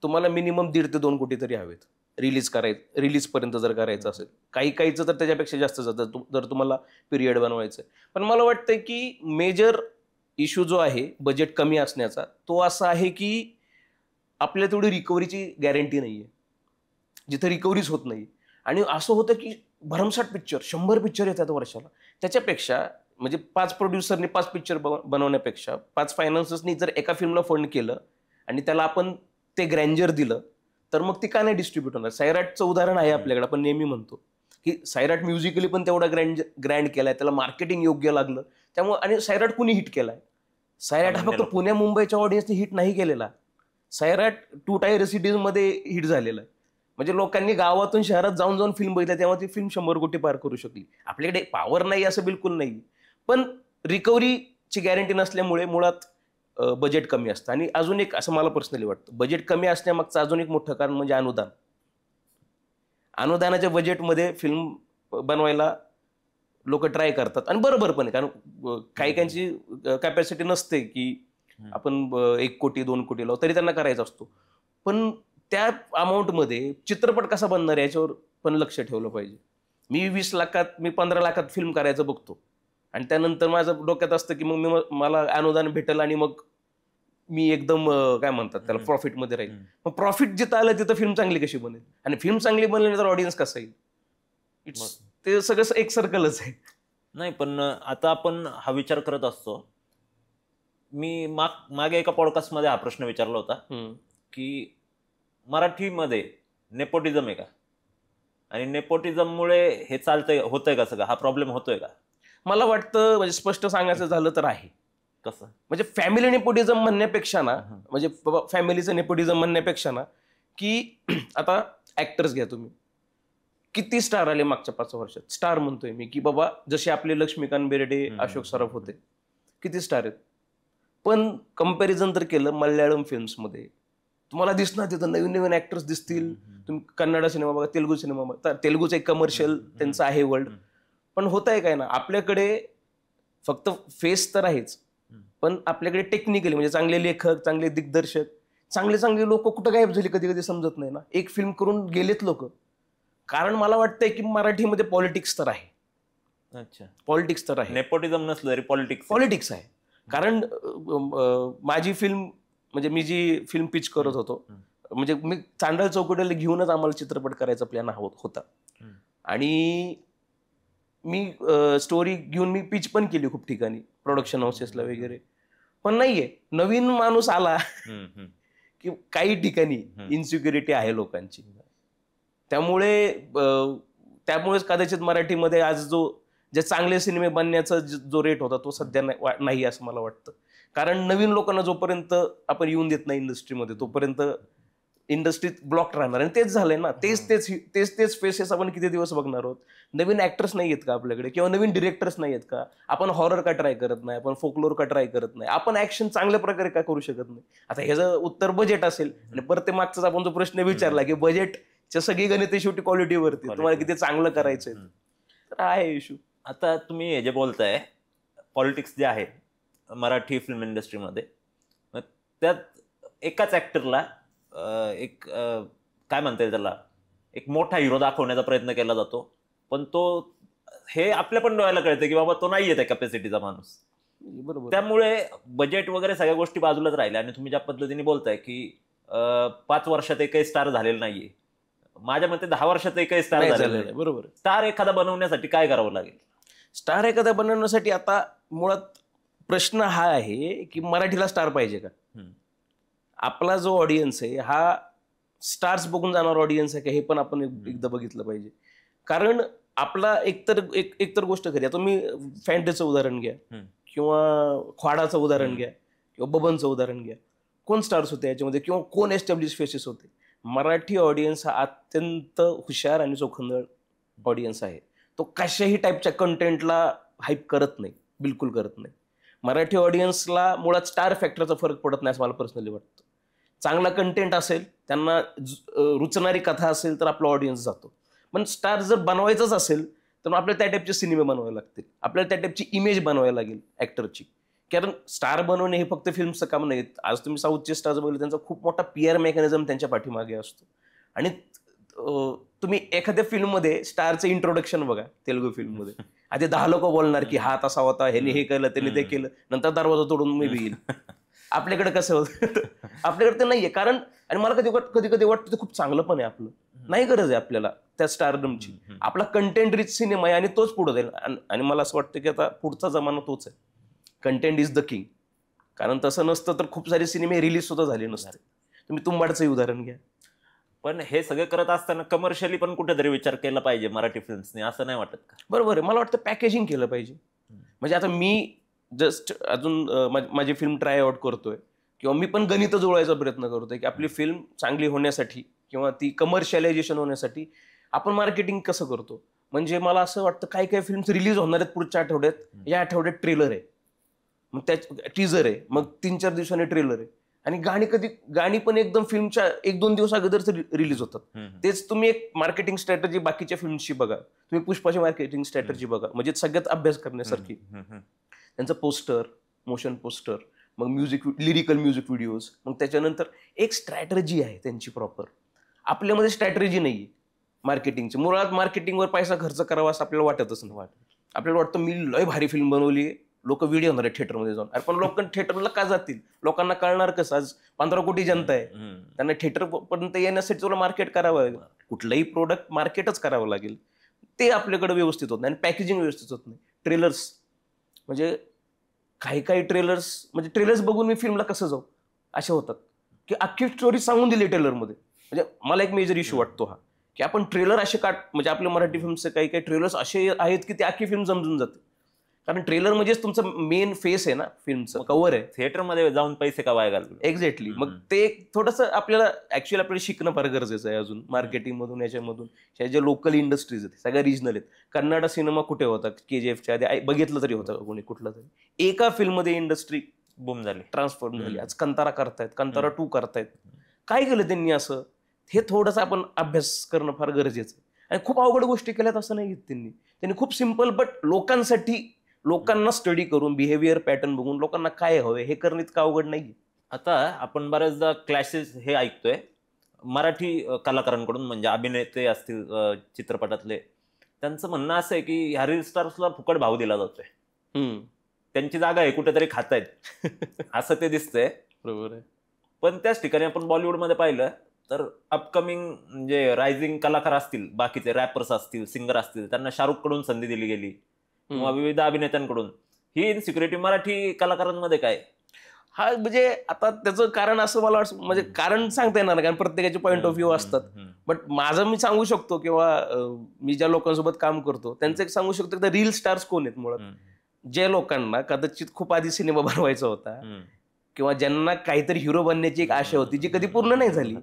तुम्हाला मिनिमम 1.5 ते 2 कोटी तरी हवेत रिलीज पर्यंत जर करायचं असेल. काहीचं तर त्याच्यापेक्षा जास्त जातं जर तुम्हाला पिरियड बनवायचं. पण मला वाटतं की मेजर इश्यू जो आहे बजेट कमी असण्याचा, तो असा आहे की आपल्या तेवढी रिकव्हरीची गॅरंटी नाहीये, जिथं रिकव्हरीच होत नाही. आणि असं होतं की भरमसाठ पिक्चर, 100 पिक्चर येतात वर्षाला. त्याच्यापेक्षा म्हणजे 5 प्रोड्युसरनी 5 पिक्चर बनवण्यापेक्षा 5 फायनान्सर्सनी जर एका फिल्मला फंड केलं आणि त्याला आपण ते ग्रँजर दिलं, तर मग ती का नाही डिस्ट्रीब्यूट होणार? सैराटचं उदाहरण आहे आपल्याकडे. आपण नेहमी म्हणतो की सैराट म्युझिकली पण तेवढा ग्रँड केलाय, त्याला मार्केटिंग योग्य लागलं, त्यामुळे. आणि सैराट कुणी हिट केलाय? सैराट हा फक्त पुण्या मुंबईच्या ऑडियन्सने हिट नाही केलेला. सैराट 2 टायर सिटीजमध्ये हिट झालेला आहे. म्हणजे लोकांनी गावातून शहरात जाऊन जाऊन फिल्म बघितल्या, तेव्हा ती फिल्म 100 कोटी पार करू शकली. आपल्याकडे पॉवर नाही असं बिलकुल नाही, पण रिकव्हरीची गॅरंटी नसल्यामुळे मुळात बजेट कमी असतं. आणि अजून एक असं मला पर्सनली वाटतं, बजेट कमी असण्यामागचं अजून एक मोठं कारण म्हणजे अनुदानाच्या बजेटमध्ये फिल्म बनवायला लोक ट्राय करतात, आणि बरोबर पण आहे, कारण काहींची कॅपॅसिटी नसते की आपण 1 कोटी 2 कोटी लावू, तरी त्यांना करायचा असतो. पण त्या अमाऊंटमध्ये चित्रपट कसा बनणार याच्यावर पण लक्ष ठेवलं पाहिजे. मी 20 लाखात, मी 15 लाखात फिल्म करायचं बघतो, आणि त्यानंतर माझं डोक्यात असतं की मग मला अनुदान भेटेल आणि मग मी एकदम काय म्हणतात त्याला प्रॉफिटमध्ये राहील. मग प्रॉफिट जिथं आलं तिथं फिल्म चांगली कशी बनेल, आणि फिल्म चांगली बनली तर ऑडियन्स कसा येईल? ते सगळं एक सर्कलच आहे. नाही, पण आता आपण हा विचार करत असतो. मी मागे एका पॉडकास्टमध्ये हा प्रश्न विचारला होता की मराठीमध्ये नेपोटिझम आहे का, आणि नेपोटिझममुळे हे होतंय का, सगळं हा प्रॉब्लेम होतोय का? मला वाटतं, म्हणजे स्पष्ट सांगायचं झालं तर आहे. कसं? म्हणजे फॅमिली नेपोटिझम म्हणण्यापेक्षा ना, म्हणजे फॅमिलीचं नेपोटिझम म्हणण्यापेक्षा ना, की आता ऍक्टर्स घ्या तुम्ही, किती स्टार आले मागच्या 5 वर्षात? स्टार म्हणतोय मी की बाबा, जसे आपले लक्ष्मीकांत बेर्डे, अशोक सराफ होते, किती स्टार आहेत? पण कंपॅरिझन तर केलं मल्याळम फिल्म्समध्ये, तुम्हाला दिसणार तिथं नवीन नवीन ऍक्टर्स दिसतील. तुम्ही कन्नड सिनेमा बघा, तेलुगू सिनेमा बघा, तर तेलुगूचं एक कमर्शियल त्यांचं आहे वर्ल्ड. पण होत आहे काय ना, आपल्याकडे फक्त फेस तर आहेच, पण आपल्याकडे टेक्निकली म्हणजे चांगले लेखक, चांगले दिग्दर्शक, चांगले चांगले लोक कुठं गायब झाली कधी कधी समजत नाही ना. एक फिल्म करून गेलेत लोक. कारण मला वाटतंय की मराठीमध्ये पॉलिटिक्स तर आहे. अच्छा, पॉलिटिक्स तर आहे, नेपोटिझम नसलं तरी पॉलिटिक्स आहे. कारण माझी फिल्म म्हणजे मी जी फिल्म पिच करत होतो, म्हणजे मी चांडळ चौकटीला घेऊनच आम्हाला चित्रपट करायचा प्लॅन होता. आणि मी स्टोरी घेऊन मी पिच पण केली खूप ठिकाणी, प्रोडक्शन हाऊसेसला वगैरे. पण नाहीये, नवीन माणूस आला की काही ठिकाणी इन्सिक्युरिटी आहे लोकांची. त्यामुळेच कदाचित मराठीमध्ये आज जे चांगले सिनेमे बनण्याचा जो रेट होता तो सध्या नाही असं मला वाटतं. कारण नवीन लोकांना जोपर्यंत आपण येऊन देत नाही इंडस्ट्रीमध्ये, तोपर्यंत इंडस्ट्रीत ब्लॉक राहणार. आणि तेच झालंय ना, तेच फेसेस आपण किती दिवस बघणार आहोत. नवीन ऍक्टर्स नाही आहेत का आपल्याकडे, किंवा नवीन डिरेक्टर्स नाही आहेत का? आपण हॉरर का ट्राय करत नाही, आपण फोकलोर का ट्राय करत नाही, आपण ऍक्शन चांगल्या प्रकारे का करू शकत नाही? आता ह्याचं उत्तर बजेट असेल. आणि परत ते मागचाच आपण जो प्रश्न विचारला की बजेटच्या सगळी गणिते शेवटी क्वालिटीवरती, तुम्हाला किती चांगलं करायचंय, तर आहे इश्यू. आता तुम्ही हे जे बोलताय पॉलिटिक्स जे आहे मराठी फिल्म इंडस्ट्रीमध्ये, त्यात एकाच ऍक्टरला एक काय म्हणता येईल त्याला, एक मोठा हिरो दाखवण्याचा प्रयत्न केला जातो. पण तो हे आपल्या पण डोळ्याला कळतं की बाबा तो नाहीये त्या कॅपॅसिटीचा माणूस. बरोबर. त्यामुळे बजेट वगैरे सगळ्या गोष्टी बाजूलाच राहिल्या. आणि तुम्ही ज्या पद्धतीने बोलताय की 5 वर्षात एकही स्टार झालेला नाहीये, माझ्या मते 10 वर्षात एकही स्टार झालेला नाही. बरोबर. स्टार एखादा बनवण्यासाठी काय करावं लागेल? स्टार एखादा बनवण्यासाठी आता मुळात प्रश्न हा आहे की मराठीला स्टार पाहिजे का? आपला जो ऑडियन्स आहे हा स्टार्स बघून जाणार ऑडियन्स आहे का, हे पण आपण एकदा बघितलं पाहिजे. कारण आपला एकतर गोष्ट खरी. आता तुम्ही फॅन्टेचं उदाहरण घ्या, किंवा ख्वाडाचं उदाहरण घ्या, किंवा बबनचं उदाहरण घ्या. कोण स्टार्स होते याच्यामध्ये, किंवा कोण एस्टॅब्लिश फेसेस होते? मराठी ऑडियन्स हा अत्यंत हुशार आणि चोखंदळ ऑडियन्स आहे. तो कशाही टाईपच्या कंटेंटला हाईप करत नाही, बिलकुल करत नाही. मराठी ऑडियन्सला मुळात स्टार फॅक्टरचा फरक पडत नाही असं मला पर्सनली वाटतं. चांगला कंटेंट असेल, त्यांना रुचणारी कथा असेल, तर आपला ऑडियन्स जातो. पण स्टार जर बनवायचंच असेल तर आपल्याला त्या टाईपचे सिनेमे बनवावे लागतील, आपल्याला त्या टाईपची इमेज बनवावी लागेल ऍक्टरची. कारण स्टार बनवणे हे फक्त फिल्मचं काम नाही. आज तुम्ही साऊथचे स्टार्स बघितले, त्यांचा खूप मोठा पीआर मेकॅनिझम त्यांच्या पाठीमागे असतो. आणि तुम्ही एखाद्या फिल्ममध्ये स्टारचं इंट्रोडक्शन बघा, तेलुगू फिल्ममध्ये आधी 10 लोक बोलणार की हा तसा होता, ह्याने हे केलं, त्यांनी ते केलं, नंतर दरवाजा तोडून मी येईल. आपल्याकडे कसं होतं? आपल्याकडे ते नाहीये. कारण आणि मला कधी कधी वाटतं ते खूप चांगलं पण आहे. आपलं नाही गरज आहे आपल्याला त्या स्टारडमची. आपला कंटेंट रिच सिनेमा आहे आणि तोच पुढे जाईल. आणि मला असं वाटतं की आता पुढचा जमाना तोच आहे. Content is the king. कारण तसं नसतं तर खूप सारे सिनेमे रिलीज सुद्धा झाले नसते. तुम्ही तुंबाडचंही उदाहरण घ्या. पण हे सगळं करत असताना कमर्शियली पण कुठेतरी विचार केला पाहिजे मराठी फिल्म्सने, असं नाही वाटत का? बरोबर आहे. मला वाटतं पॅकेजिंग केलं पाहिजे. म्हणजे आता मी जस्ट अजून माझी फिल्म ट्राय आउट करतोय, किंवा मी पण गणित जुळवायचा प्रयत्न करतोय की आपली फिल्म चांगली होण्यासाठी किंवा ती कमर्शियलायझेशन होण्यासाठी आपण मार्केटिंग कसं करतो. म्हणजे मला असं वाटतं काही काही फिल्म्स रिलीज होणार आहेत पुढच्या आठवड्यात, या आठवड्यात ट्रेलर आहे, मग त्या टीजर आहे, मग 3-4 दिवसांनी ट्रेलर आहे, आणि गाणी पण एकदम फिल्मच्या 1-2 दिवस अगोदर रिलीज होतात. तेच तुम्ही एक मार्केटिंग स्ट्रॅटेजी बाकीच्या फिल्मची बघा, तुम्ही पुष्पाची मार्केटिंग स्ट्रॅटेजी बघा, म्हणजे सगळ्यात अभ्यास करण्यासारखी. त्यांचं पोस्टर, मोशन पोस्टर, मग लिरिकल म्युझिक व्हिडिओज, मग त्याच्यानंतर एक स्ट्रॅटेजी आहे त्यांची प्रॉपर. आपल्यामध्ये स्ट्रॅटेजी नाहीये मार्केटिंगची. मुळात मार्केटिंगवर पैसा खर्च करावा असं आपल्याला वाटतच नाही. आपल्याला वाटतं मी लय भारी फिल्म बनवली, लोक व्हिडिओ होणार आहे थिएटरमध्ये जाऊन. अरे पण लोक थिएटरला का जातील? लोकांना कळणार कसं? आज 15 कोटी जनता आहे, त्यांना थिएटर पर्यंत येण्यासाठी तुला मार्केट करावं लागेल. कुठलंही प्रोडक्ट मार्केटच करावं लागेल. ते आपल्याकडे व्यवस्थित होत नाही, आणि पॅकेजिंग व्यवस्थित होत नाही. ट्रेलर्स म्हणजे काही ट्रेलर्स बघून मी फिल्मला कसं जाऊ असे होतात की अख्खी स्टोरी सांगून दिली ट्रेलरमध्ये. म्हणजे मला एक मेजर इश्यू वाटतो हा, की आपण ट्रेलर असे म्हणजे आपल्या मराठी फिल्मचे काही ट्रेलर्स असे आहेत की ते अख्खी फिल्म समजून जाते. कारण ट्रेलर म्हणजेच तुमचं मेन फेस आहे ना, फिल्मचं कव्हर आहे. थिएटरमध्ये जाऊन पैसे का वाया घालतो? एक्झॅक्टली. मग ते थोडंसं आपल्याला शिकणं फार गरजेचं आहे अजून, मार्केटिंग मधून, याच्यामधून. ह्या ज्या लोकल इंडस्ट्रीज आहेत सगळ्या रिजनल आहेत. कन्नड सिनेमा कुठे होता? KGFच्या आधी बघितलं तरी होतं कोणी कुठलं तरी एका फिल्ममध्ये इंडस्ट्री बूम झाली, ट्रान्सफॉर्म झाली. आज कंतारा करतायत, कंतारा 2 करतायत. काय केलं त्यांनी असं? हे थोडंसं आपण अभ्यास करणं फार गरजेचं आहे. आणि खूप अवघड गोष्टी केल्यात असं नाही घेत त्यांनी खूप सिम्पल बट लोकांना स्टडी करून बिहेवियर पॅटर्न बघून लोकांना काय हवंय हे करणं इतकं अवघड नाही. आता आपण बऱ्याचदा क्लॅशेस हे ऐकतोय मराठी कलाकारांकडून, म्हणजे अभिनेते असतील चित्रपटातले, त्यांचं म्हणणं असं आहे की ह्या रील स्टार्सला फुकट भाव दिला जातोय, त्यांची जागा आहे कुठेतरी खातायत असं ते दिसतंय. बरोबर आहे. पण त्याच ठिकाणी आपण बॉलिवूडमध्ये पाहिलं तर अपकमिंग म्हणजे रायझिंग कलाकार असतील, बाकीचे रॅपर्स असतील, सिंगर असतील, त्यांना शाहरुख कडून संधी दिली गेली किंवा विविध अभिनेत्यांकडून. ही इनसिक्युरिटी मराठी कलाकारांमध्ये काय? हा म्हणजे आता त्याचं कारण असं मला वाटतं, म्हणजे कारण सांगता येणार नाही कारण प्रत्येकाचे पॉईंट ऑफ व्ह्यू असतात. बट माझं मी सांगू शकतो किंवा मी ज्या लोकांसोबत काम करतो त्यांचं एक सांगू शकतो की रील स्टार्स कोण आहेत मुळात. ज्या लोकांना कदाचित खूप आधी सिनेमा बनवायचा होता किंवा ज्यांना काहीतरी हिरो बनण्याची एक आशा होती जी कधी पूर्ण नाही झाली,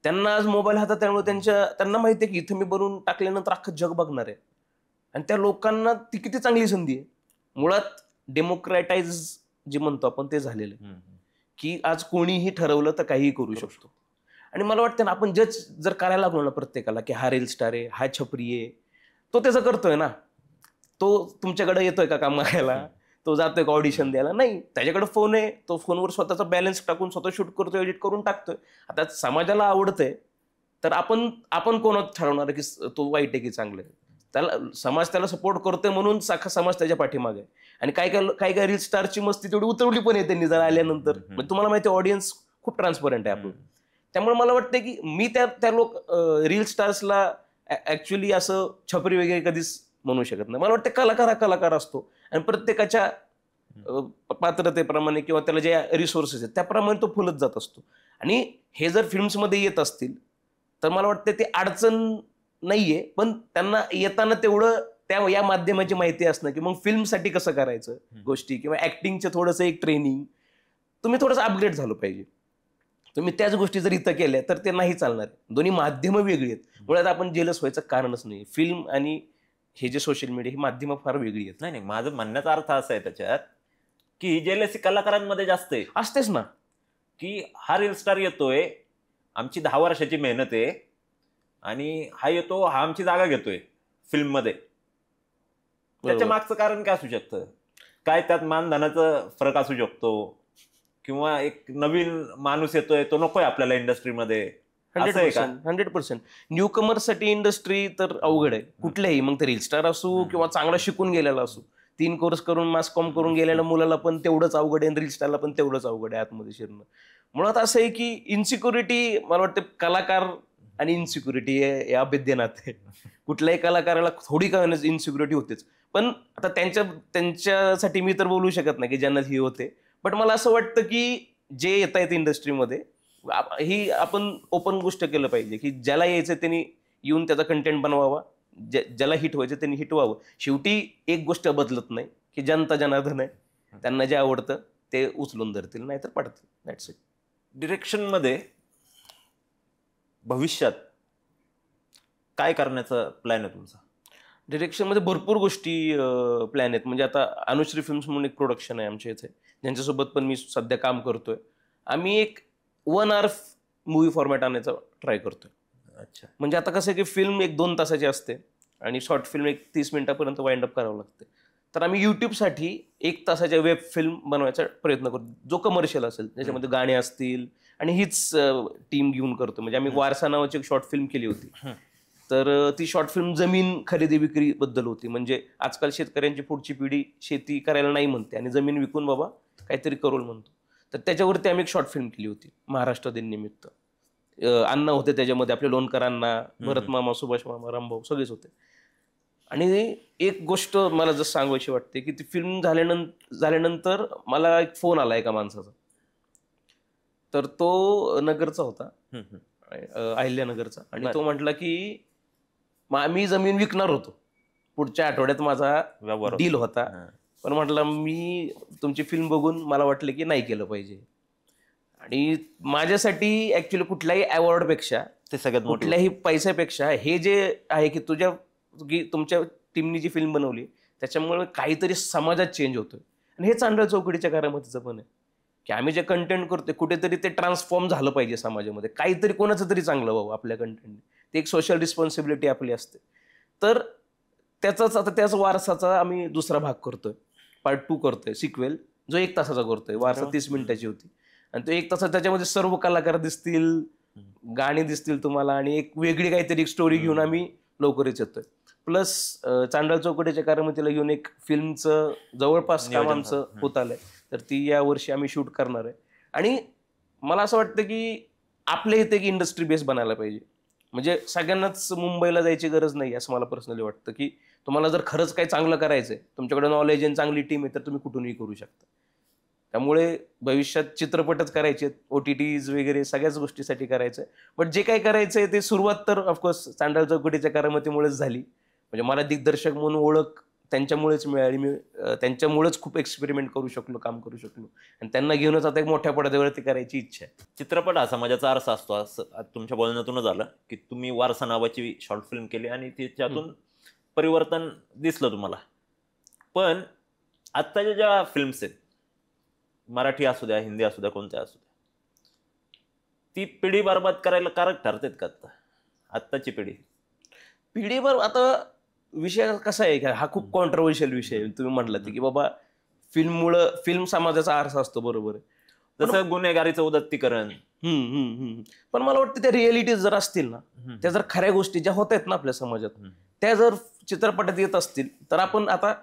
त्यांना आज मोबाईल हातात, त्यामुळे त्यांना माहिती आहे की इथं मी बनवून टाकल्यानंतर अख्खं जग बघणार आहे. आणि त्या लोकांना ती किती चांगली संधी आहे. मुळात डेमोक्रॅटाइज जे म्हणतो आपण ते झालेलं आहे की आज कोणीही ठरवलं तर काहीही करू शकतो. आणि मला वाटतं ना आपण जर करायला लागलो ना प्रत्येकाला की हा रील स्टार आहे, हा छपरी आहे, तो त्याचं करतोय ना, तो तुमच्याकडे येतोय का काम मागायला, तो जातोय का ऑडिशन द्यायला? नाही. त्याच्याकडे फोन आहे, तो फोनवर स्वतःचा बॅलन्स टाकून स्वतः शूट करतोय, एडिट करून टाकतोय. आता समाजाला आवडतंय तर आपण कोण ठरवणार की तो वाईट आहे की चांगलं आहे? समाज त्याला सपोर्ट करतोय म्हणून साखा समाज त्याच्या पाठीमागे आहे. आणि काय रील स्टारची मस्ती तेवढी उतरवली पण आहे त्यांनी जर आल्यानंतर. म्हणजे तुम्हाला माहिती आहे ऑडियन्स खूप ट्रान्सपरंट आहे आपण. त्यामुळे मला वाटतं की मी त्या रील स्टार्सला ऍक्च्युली असं छपरी वगैरे कधीच म्हणू शकत नाही. मला वाटतं कलाकार हा कलाकार असतो आणि प्रत्येकाच्या पात्रतेप्रमाणे किंवा त्याला जे रिसोर्सेस आहेत त्याप्रमाणे तो फुलत जात असतो. आणि हे जर फिल्म्समध्ये येत असतील तर मला वाटतं ते अडचण नाहीये, पण त्यांना येताना तेवढं या माध्यमाची माहिती असणं की मग फिल्मसाठी कसं करायचं गोष्टी किंवा ऍक्टिंगचं थोडंसं एक ट्रेनिंग तुम्ही थोडंसं अपग्रेड झालं पाहिजे. तुम्ही त्याच गोष्टी जर इथं केल्या तर ते नाही चालणार. दोन्ही माध्यमं वेगळी आहेत. मुळात आपण जेलस व्हायचं कारणच नाही. फिल्म आणि हे जे सोशल मीडिया ही माध्यमं फार वेगळी आहेत. नाही, माझं म्हणण्याचा अर्थ असा आहे त्याच्यात की जेलसी कलाकारांमध्ये जास्त आहे. असतेच ना की हा रील स्टार येतोय, आमची 10 वर्षाची मेहनत आहे आणि हा येतो, हा आमची जागा घेतोय फिल्ममध्ये. त्याच्या मागचं कारण काय असू शकतं? काय त्यात मानधनाचा फरक असू शकतो किंवा एक नवीन माणूस येतोय, तो नकोय आपल्याला इंडस्ट्रीमध्ये. 100% न्यू कमर्ससाठी इंडस्ट्री तर अवघड आहे कुठल्याही. मग ते रील स्टार असू किंवा चांगला शिकून गेलेला असू. 3 कोर्स करून मास कॉम करून गेलेल्या मुलाला पण तेवढंच अवघड आहे, रील स्टारला पण तेवढंच अवघड आहे आतमध्ये शिरणं. मुळात असं आहे की इन्सिक्युरिटी, मला वाटतं कलाकार आणि इन्सिक्युरिटी हे अभेद्य नाते आहे. कुठल्याही कलाकाराला थोडी का इन्सिक्युरिटी होतेच. पण आता त्यांच्यासाठी मी तर बोलू शकत नाही की ज्यांना ही होते. बट मला असं वाटतं की जे येत आहेत इंडस्ट्रीमध्ये ही आपण ओपन गोष्ट केलं पाहिजे की ज्याला यायचं त्यांनी येऊन त्याचा कंटेंट बनवावा, ज्याला हिट व्हायचं त्यांनी हिट व्हावं. शेवटी एक गोष्ट बदलत नाही की जनता जनार्दन आहे, त्यांना जे आवडतं ते उचलून धरतील नाहीतर पडतील. That's it. डिरेक्शनमध्ये भविष्यात काय करण्याचा प्लॅन आहे तुमचा? डिरेक्शनमध्ये भरपूर गोष्टी प्लॅन आहेत. म्हणजे आता अनुश्री फिल्म्स म्हणून एक प्रोडक्शन आहे आमच्या इथे, ज्यांच्यासोबत पण मी सध्या काम करतोय. आम्ही एक 1 hour मूवी फॉर्मॅट आणण्याचा ट्राय करतोय. अच्छा. म्हणजे आता कसं आहे की फिल्म एक 2 तासाची असते आणि शॉर्ट फिल्म एक 30 मिनिटापर्यंत वाइंड अप करावं लागते. तर आम्ही यूट्यूबसाठी 1 तासाच्या वेब फिल्म बनवायचा प्रयत्न करतो, जो कमर्शियल असेल, ज्याच्यामध्ये गाणे असतील. आणि हीच टीम घेऊन करतो. म्हणजे आम्ही वारसा नावाची एक शॉर्ट फिल्म केली होती. तर ती शॉर्ट फिल्म जमीन खरेदी विक्री बद्दल होती. म्हणजे आजकाल शेतकऱ्यांची पुढची पिढी शेती करायला नाही म्हणते आणि जमीन विकून बाबा काहीतरी करोल म्हणतो. तर त्याच्यावरती आम्ही एक शॉर्ट फिल्म केली होती महाराष्ट्र दिन निमित्त. अण्णा होते त्याच्यामध्ये, आपले लोणकर अण्णा, भरत मामा, सुभाष मामा, रामभाऊ सगळेच होते. आणि एक गोष्ट मला जसं सांगायची वाटते की ती फिल्म झाल्यानंतर मला एक फोन आला एका माणसाचा. तर तो नगरचा होता, अहिल्यानगरचा. आणि तो म्हटला की मी जमीन विकणार होतो, पुढच्या आठवड्यात माझा डील होता, पण म्हटलं मी तुमची फिल्म बघून मला वाटलं की नाही केलं पाहिजे. आणि माझ्यासाठी ऍक्च्युली कुठल्याही अवॉर्डपेक्षा, ते सगळ्यात कुठल्याही पैशापेक्षा हे जे आहे की तुमच्या टीमनी जी फिल्म बनवली त्याच्यामुळे काहीतरी समाजात चेंज होतोय. आणि हे चांडळ चौकडीच्या घरामध्येचं पण आहे. की आम्ही जे कंटेंट करतोय कुठेतरी ते ट्रान्सफॉर्म झालं पाहिजे समाजामध्ये, काहीतरी कोणाचं तरी चांगलं व्हावं आपल्या कंटेंट. ते एक सोशल रिस्पॉन्सिबिलिटी आपली असते. तर त्याच वारसाचा आम्ही दुसरा भाग करतोय, पार्ट 2 करतोय, सिक्वेल, जो 1 तासाचा करतोय. वारसा 30 मिनिटाची होती आणि तो 1 तासात त्याच्यामध्ये सर्व कलाकार दिसतील, गाणी दिसतील तुम्हाला आणि एक वेगळी काहीतरी स्टोरी घेऊन आम्ही लवकरच येतोय. प्लस चांडळ चौकटीच्या कारामतीला घेऊन एक फिल्मचं जवळपास काम आमचं होत आलंय, तर ती या वर्षी आम्ही शूट करणार आहे. आणि मला असं वाटतं की आपल्या इथे एक इंडस्ट्री बेस बनायला पाहिजे. म्हणजे सगळ्यांनाच मुंबईला जायची गरज नाही असं मला पर्सनली वाटतं, की तुम्हाला जर खरंच काही चांगलं करायचंय, तुमच्याकडे नॉलेज आणि चांगली टीम आहे, तर तुम्ही कुठूनही करू शकता. त्यामुळे भविष्यात चित्रपटच करायचे, OTTs वगैरे सगळ्याच गोष्टीसाठी करायचंय. बट जे काही करायचंय ते सुरुवात तर ऑफकोर्स चांडळ चौकटीच्या करामतीमुळेच झाली. म्हणजे मला दिग्दर्शक म्हणून ओळख त्यांच्यामुळेच मिळाली. मी त्यांच्यामुळेच खूप एक्सपेरिमेंट करू शकलो, काम करू शकलो आणि त्यांना घेऊनच आता एक मोठ्या पडद्यावरती करायची इच्छा आहे. चित्रपट हा समाजाचा आरसा असतो असं तुमच्या बोलण्यातूनच आलं की तुम्ही वारसा नावाची शॉर्ट फिल्म केली आणि त्याच्यातून परिवर्तन दिसलं तुम्हाला. पण आत्ताच्या ज्या फिल्म्स आहेत, मराठी असू द्या, हिंदी असू द्या, कोणत्या असू द्या, ती पिढी बरबाद करायला कारक ठरतात का आत्ताची पिढीवर? आता विषय कसा आहे, हा खूप कॉन्ट्रोवर्शियल विषय आहे. तुम्ही म्हटलं की बाबा फिल्म समाजाचा आरसा असतो, बरोबर आहे. जसं गुन्हेगारीचं उदात्तीकरण. पण मला वाटतं त्या रिअलिटीज जर असतील ना, त्या जर खऱ्या गोष्टी ज्या होत आहेत ना आपल्या समाजात, त्या जर चित्रपटात येत असतील, तर आपण आता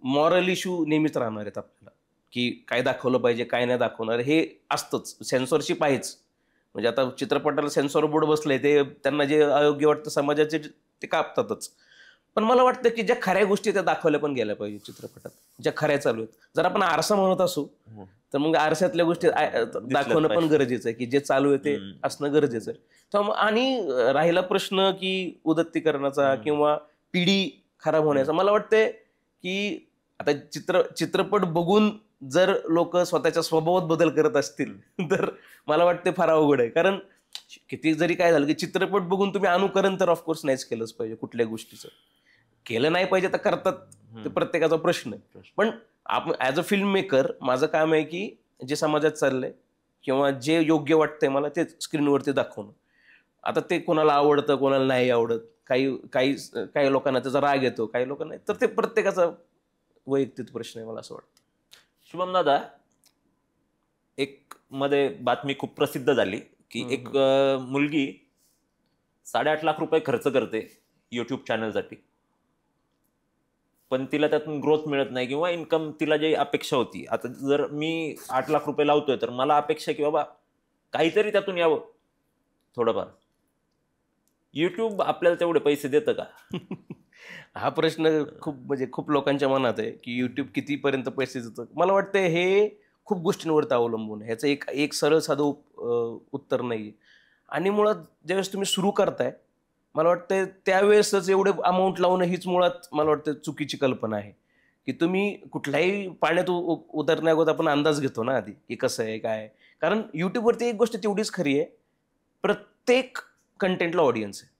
मॉरल इश्यू नेहमीच राहणार आहेत आपल्याला, की काय दाखवलं पाहिजे, काय नाही दाखवणार, हे असतंच. सेन्सॉरशिप आहेच. म्हणजे आता चित्रपटाला सेन्सॉर बोर्ड बसलंय, ते त्यांना जे अयोग्य वाटतं समाजाचे ते कापतातच. पण मला वाटतं की ज्या खऱ्या गोष्टी त्या दाखवल्या पण गेल्या पाहिजे चित्रपटात, ज्या खऱ्या चालू आहेत. जर आपण आरसा म्हणत असू, तर मग आरशातल्या गोष्टी दाखवणं पण गरजेचं आहे, की जे चालू आहे ते असणं गरजेचं आहे. आणि राहिला प्रश्न की उदात्तीकरणाचा किंवा पिढी खराब होण्याचा, मला वाटतंय की आता चित्रपट बघून जर लोक स्वतःच्या स्वभावात बदल करत असतील, तर मला वाटते फार अवघड आहे. कारण किती जरी काय झालं की चित्रपट बघून तुम्ही अनुकरण तर ऑफकोर्स नाहीच केलंच पाहिजे. कुठल्या गोष्टीचं केलं नाही पाहिजे तर करतात, ते प्रत्येकाचा प्रश्न आहे. पण आपण ॲज अ फिल्म मेकर माझं काम आहे की जे समाजात चाललंय किंवा जे योग्य वाटतंय मला ते स्क्रीनवरती दाखवणं. आता ते कोणाला आवडतं, कोणाला नाही आवडत, काही लोकांना त्याचा राग येतो, काही लोकांना, तर ते प्रत्येकाचा वैयक्तिक प्रश्न आहे मला असं वाटतं. शुभम दादा, एक मध्ये बातमी खूप प्रसिद्ध झाली की एक मुलगी 8.5 लाख रुपये खर्च करते युट्यूब चॅनलसाठी, पण तिला त्यातून ग्रोथ मिळत नाही किंवा इन्कम तिला जी अपेक्षा होती. आता जर मी 8 लाख रुपये लावतोय तर मला अपेक्षा की बाबा काहीतरी त्यातून यावं थोडंफार. युट्यूब आपल्याला तेवढे पैसे देतं का? हा प्रश्न खूप लोकांच्या मनात आहे की युट्यूब कितीपर्यंत पैसे देतं. मला वाटतं हे खूप गोष्टींवरती अवलंबून आहे. ह्याचं एक सरळ साधं उत्तर नाही आहे. आणि मुळात ज्यावेळेस तुम्ही सुरू करताय, मला वाटतं त्यावेळेसच एवढे अमाऊंट लावणं हीच मुळात मला वाटतं चुकीची कल्पना आहे. की तुम्ही कुठल्याही पाण्यात उतरण्याअगोदर आपण अंदाज घेतो ना आधी, की कसं आहे काय. कारण युट्यूबवरती एक गोष्ट तेवढीच खरी आहे, प्रत्येक कंटेंटला ऑडियन्स आहे.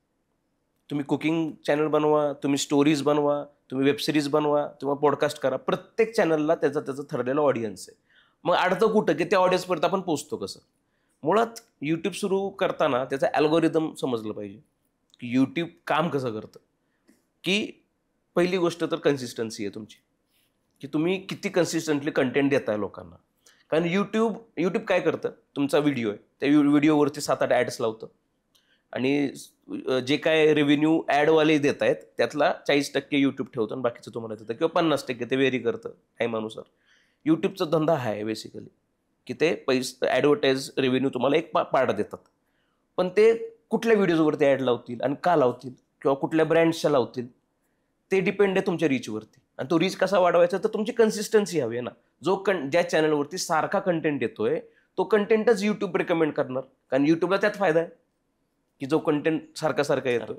तुम्ही कुकिंग चॅनल बनवा, तुम्ही स्टोरीज बनवा, तुम्ही वेबसिरीज बनवा, किंवा पॉडकास्ट करा, प्रत्येक चॅनलला त्याचं ठरलेलं ऑडियन्स आहे. मग अडतं कुठं की त्या ऑडियन्सपर्यंत आपण पोहोचतो कसं. मुळात यूट्यूब सुरू करताना त्याचा अल्गोरिदम समजलं पाहिजे की यूट्यूब काम कसं करतं. की पहिली गोष्ट तर कन्सिस्टन्सी आहे तुमची, की तुम्ही किती कन्सिस्टंटली कंटेंट देताय लोकांना. कारण यूट्यूब काय करतं, तुमचा व्हिडिओ आहे, त्या व्हिडिओवरती 7-8 ॲड्स लावतं आणि जे काय रेव्हेन्यू ॲडवाले देत आहेत त्यातला 40% यूट्यूब ठेवतं आणि बाकीचं तुम्हाला देतं, किंवा 50% ते व्हेरी करतं टाईमानुसार. यूट्यूबचा धंदा आहे बेसिकली, की ते पैसे ॲडव्हर्टाईज रेव्हेन्यू तुम्हाला एक पार्ट देतात. पण ते कुठल्या व्हिडिओजवरती ॲड लावतील आणि का लावतील किंवा कुठल्या ब्रँड्सच्या लावतील ते डिपेंड आहे तुमच्या रीचवरती. आणि तो रीच कसा वाढवायचा, तर तुमची कन्सिस्टन्सी हवी आहे ना. ज्या चॅनलवरती सारखा कंटेंट येतोय तो कंटेंटच यूट्यूब रिकमेंड करणार, कारण यूट्यूबला त्यात फायदा आहे की जो कंटेंट सारखा येतोय.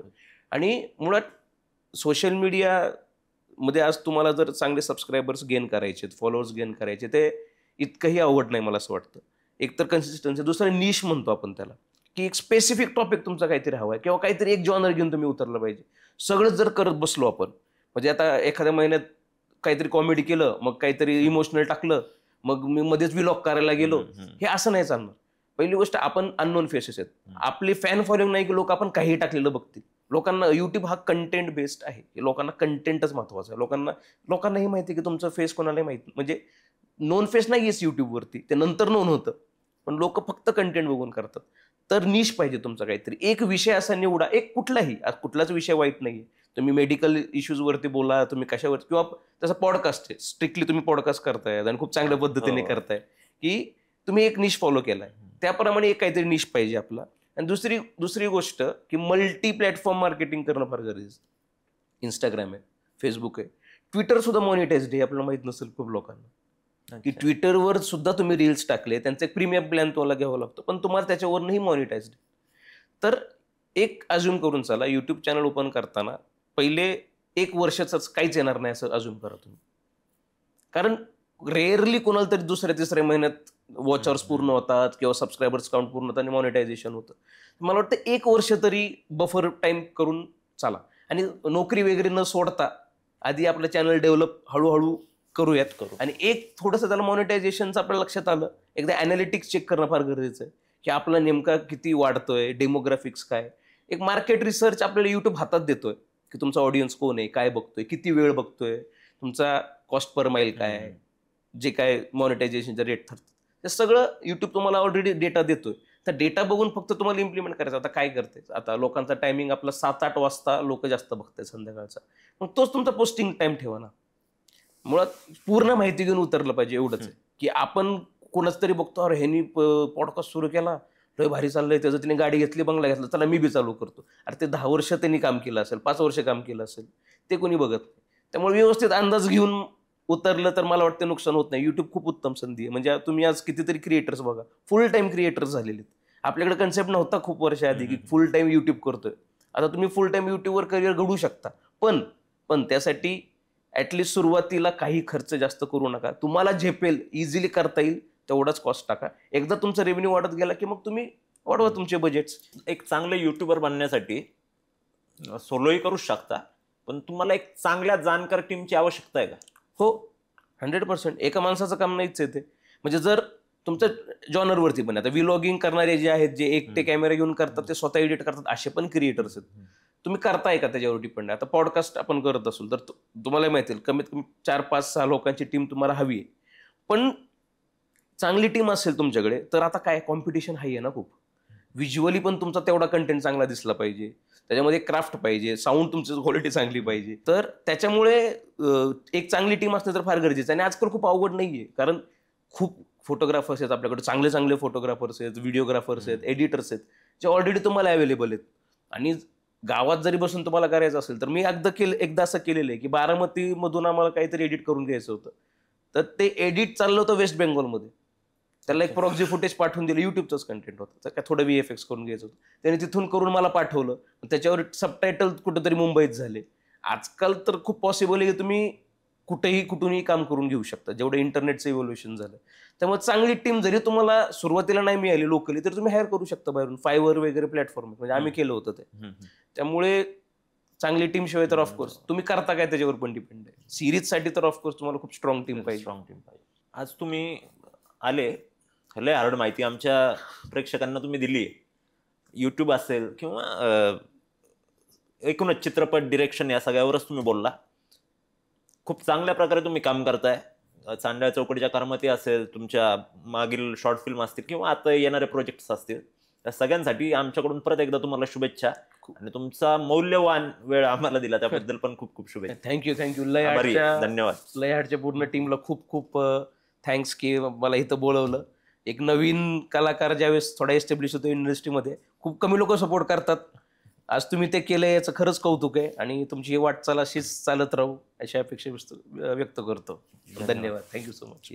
आणि मुळात सोशल मीडियामध्ये आज तुम्हाला जर चांगले सबस्क्रायबर्स गेन करायचे, फॉलोअर्स गेन करायचे, ते इतकंही अवघड नाही मला असं वाटतं. एक तर कन्सिस्टन्सी, दुसरं निश म्हणतो आपण त्याला, की एक स्पेसिफिक टॉपिक तुमचा काहीतरी हवा आहे किंवा काहीतरी एक जॉनर घेऊन तुम्ही उतरलं पाहिजे. सगळंच जर करत बसलो आपण, म्हणजे आता एखाद्या महिन्यात काहीतरी कॉमेडी केलं, मग काहीतरी इमोशनल टाकलं, मग मी मध्येच व्लॉग करायला गेलो, हे असं नाही चालणार. पहिली गोष्ट, आपण अननोन फेसेस आहेत, आपले फॅन फॉलोइंग नाही की लोक आपण काही टाकलेलं बघतील. लोकांना युट्यूब हा कंटेंट बेस्ड आहे, लोकांना कंटेंटच महत्वाचं आहे. लोकांनाही माहिती आहे की तुमचं फेस कोणालाही माहिती, म्हणजे नोन फेस नाही येस युट्यूबवरती, ते नंतर नोन होतं, पण लोक फक्त कंटेंट बघून करतात. तर निश पाहिजे तुमचा काहीतरी, एक विषय असा निवडा, एक कुठलाच विषय वाईट नाहीये. तुम्ही मेडिकल इश्यूजवरती बोला, तुम्ही कशावर, किंवा तसं पॉडकास्ट आहे, स्ट्रिक्टली तुम्ही पॉडकास्ट करताय आणि खूप चांगल्या पद्धतीने करताय, की तुम्ही एक निश फॉलो केलाय, त्याप्रमाणे एक काहीतरी निश पाहिजे आपला. आणि दुसरी गोष्ट की मल्टी प्लॅटफॉर्म मार्केटिंग करणं फार गरजेचं. इंस्टाग्राम आहे, फेसबुक आहे, ट्विटर सुद्धा मॉनिटाइज्ड आहे, आपल्याला माहित नसेल खूप लोकांना, की ट्विटरवर सुद्धा तुम्ही रील्स टाकले, त्यांचा एक प्रीमियम प्लॅन तुम्हाला घ्यावा लागतो, पण तुम्हाला त्याच्यावरही मॉनिटाइज्ड. तर एक अज्युम करून चला, युट्यूब चॅनल ओपन करताना पहिले 1 वर्षाच काहीच येणार नाही असं अज्युम करा तुम्ही, कारण रेअरली कोणाला तरी 2-3 महिन्यात वॉच अवर्स पूर्ण होतात किंवा सबस्क्रायबर्स काउंट पूर्ण होतात आणि मॉनिटायझेशन होतं. मला वाटतं 1 वर्ष तरी बफर टाइम करून चाला, आणि नोकरी वगैरे न सोडता आधी आपलं चॅनल डेव्हलप हळूहळू करूयात. आणि एक थोडंसं त्याला मॉनिटायझेशनचं आपल्या लक्षात आलं, एकदा ॲनालिटिक्स चेक करणं फार गरजेचं आहे, की आपला नेमका किती वाढतोय, डेमोग्राफिक्स काय, एक मार्केट रिसर्च आपल्याला युट्यूब हातात देतोय, की तुमचा ऑडियन्स कोण आहे, काय बघतोय, किती वेळ बघतोय, तुमचा कॉस्ट पर माईल काय आहे, जे काय मॉनिटायझेशनचे रेट ठरतात, ते सगळं युट्यूब तुम्हाला ऑलरेडी डेटा देतोय. तर डेटा बघून फक्त तुम्हाला इम्प्लिमेंट करायचं. आता काय करते, आता लोकांचा टायमिंग आपला 7-8 वाजता लोक जास्त बघताय संध्याकाळचा, मग तोच तुमचा पोस्टिंग टाइम ठेवा ना. मुळात पूर्ण माहिती घेऊन उतरलं पाहिजे, एवढंच आहे. की आपण कोणाच तरी बघतो, अरे ह्यांनी पॉडकास्ट सुरू केला, लय भारी चाललंय, त्याचं तिने गाडी घेतली, बंगला घेतला, चला मी बी चालू करतो. अरे ते 10 वर्ष त्यांनी काम केलं असेल, 5 वर्ष काम केलं असेल, ते कोणी बघत नाही. त्यामुळे व्यवस्थित अंदाज घेऊन उतरलं तर मला वाटतं नुकसान होत नाही. युट्यूब खूप उत्तम संधी आहे. म्हणजे तुम्ही आज कितीतरी क्रिएटर्स बघा, फुल टाइम क्रिएटर्स झालेले आहेत. आपल्याकडे कन्सेप्ट नव्हता खूप वर्ष आधी की फुल टाइम युट्यूब करतोय. आता तुम्ही फुल टाइम युट्यूबवर करिअर घडवू शकता, पण त्यासाठी ऍटलिस्ट सुरुवातीला काही खर्च जास्त करू नका. तुम्हाला झेपेल, इझिली करता येईल तेवढाच कॉस्ट टाका. एकदा तुमचा रेव्हेन्यू वाढत गेला की मग तुम्ही वाढवा तुमचे बजेट्स. एक चांगले युट्यूबर बनण्यासाठी सोलोही करू शकता, पण तुम्हाला एक चांगल्या जाणकार टीमची आवश्यकता आहे का? हो, 100%. एका माणसाचं काम नाहीच आहे ते. म्हणजे जर तुमच्या जॉनरवरती पण, आता व्लॉगिंग करणारे जे आहेत, जे एकटे कॅमेरा घेऊन करतात, ते स्वतः एडिट करतात, असे पण क्रिएटर्स आहेत. तुम्ही करताय का त्याच्यावर डिपेंड आहे. आता पॉडकास्ट आपण करत असू तर तुम्हाला माहिती कमीत कमी 4-5-6 लोकांची टीम तुम्हाला हवी आहे. पण चांगली टीम असेल तुमच्याकडे तर आता काय कॉम्पिटिशन हाय आहे ना खूप. व्हिज्युअली पण तुमचा तेवढा कंटेंट चांगला दिसला पाहिजे, त्याच्यामध्ये क्राफ्ट पाहिजे, साऊंड तुमची क्वालिटी चांगली पाहिजे. तर त्याच्यामुळे एक चांगली टीम असणं तर फार गरजेचं आहे. आणि आजकाल खूप अवघड नाहीये, कारण खूप फोटोग्राफर्स आहेत आपल्याकडे, चांगले फोटोग्राफर्स आहेत, व्हिडिओग्राफर्स आहेत, एडिटर्स आहेत, जे ऑलरेडी तुम्हाला अवेलेबल आहेत. आणि गावात जरी बसून तुम्हाला करायचं असेल तर मी एकदा असं केलेलं आहे की बारामतीमधून आम्हाला काहीतरी एडिट करून घ्यायचं होतं, तर ते एडिट चाललं होतं वेस्ट बेंगॉलमध्ये. त्याला एक प्रॉक्सी फुटेज पाठवून दिलं, युट्यूबच कंटेंट होतं, तर काय थोडं VFX करून घ्यायचं होतं, त्याने तिथून करून मला पाठवलं, त्याच्यावर सबटायटल कुठंतरी मुंबईत झाले. आजकाल तर खूप पॉसिबल आहे की तुम्ही कुठूनही काम करून घेऊ शकता, जेवढं इंटरनेटचं इव्होल्युशन झालं. त्यामुळे चांगली टीम जरी तुम्हाला सुरुवातीला नाही मिळाली लोकली, तर तुम्ही हायर करू शकता बाहेरून. फायवर वगैरे प्लॅटफॉर्म, म्हणजे आम्ही केलं होतं ते. त्यामुळे चांगली टीम शिवाय तर ऑफकोर्स तुम्ही करता काय त्याच्यावर पण डिपेंड आहे. सिरीजसाठी तर ऑफकोर्स तुम्हाला खूप स्ट्रॉंग टीम पाहिजे. आज तुम्ही आले, लय हार्ड माहिती आमच्या प्रेक्षकांना तुम्ही दिली. युट्यूब असेल किंवा एकूणच चित्रपट डिरेक्शन, या सगळ्यावरच तुम्ही बोलला. खूप चांगल्या प्रकारे तुम्ही काम करताय. चांडळ चौकडीच्या करामती असेल, तुमच्या मागील शॉर्ट फिल्म असतील किंवा आता येणारे प्रोजेक्ट्स असतील, त्या सगळ्यांसाठी आमच्याकडून परत एकदा तुम्हाला शुभेच्छा. आणि तुमचा मौल्यवान वेळ आम्हाला दिला त्याबद्दल पण खूप खूप शुभेच्छा. थँक्यू. धन्यवाद. लयहाटच्या पूर्ण टीमला खूप खूप थँक्स की मला इथं बोलवलं. एक नवीन कलाकार ज्यावेळेस थोडा एस्टॅब्लिश होतो इंडस्ट्रीमध्ये, खूप कमी लोक सपोर्ट करतात. आज तुम्ही ते केलं, याचं खरंच कौतुक आहे. आणि तुमची ही वाटचाल अशीच चालत राहू अशी अपेक्षा व्यक्त करतो. धन्यवाद. Thank you so much.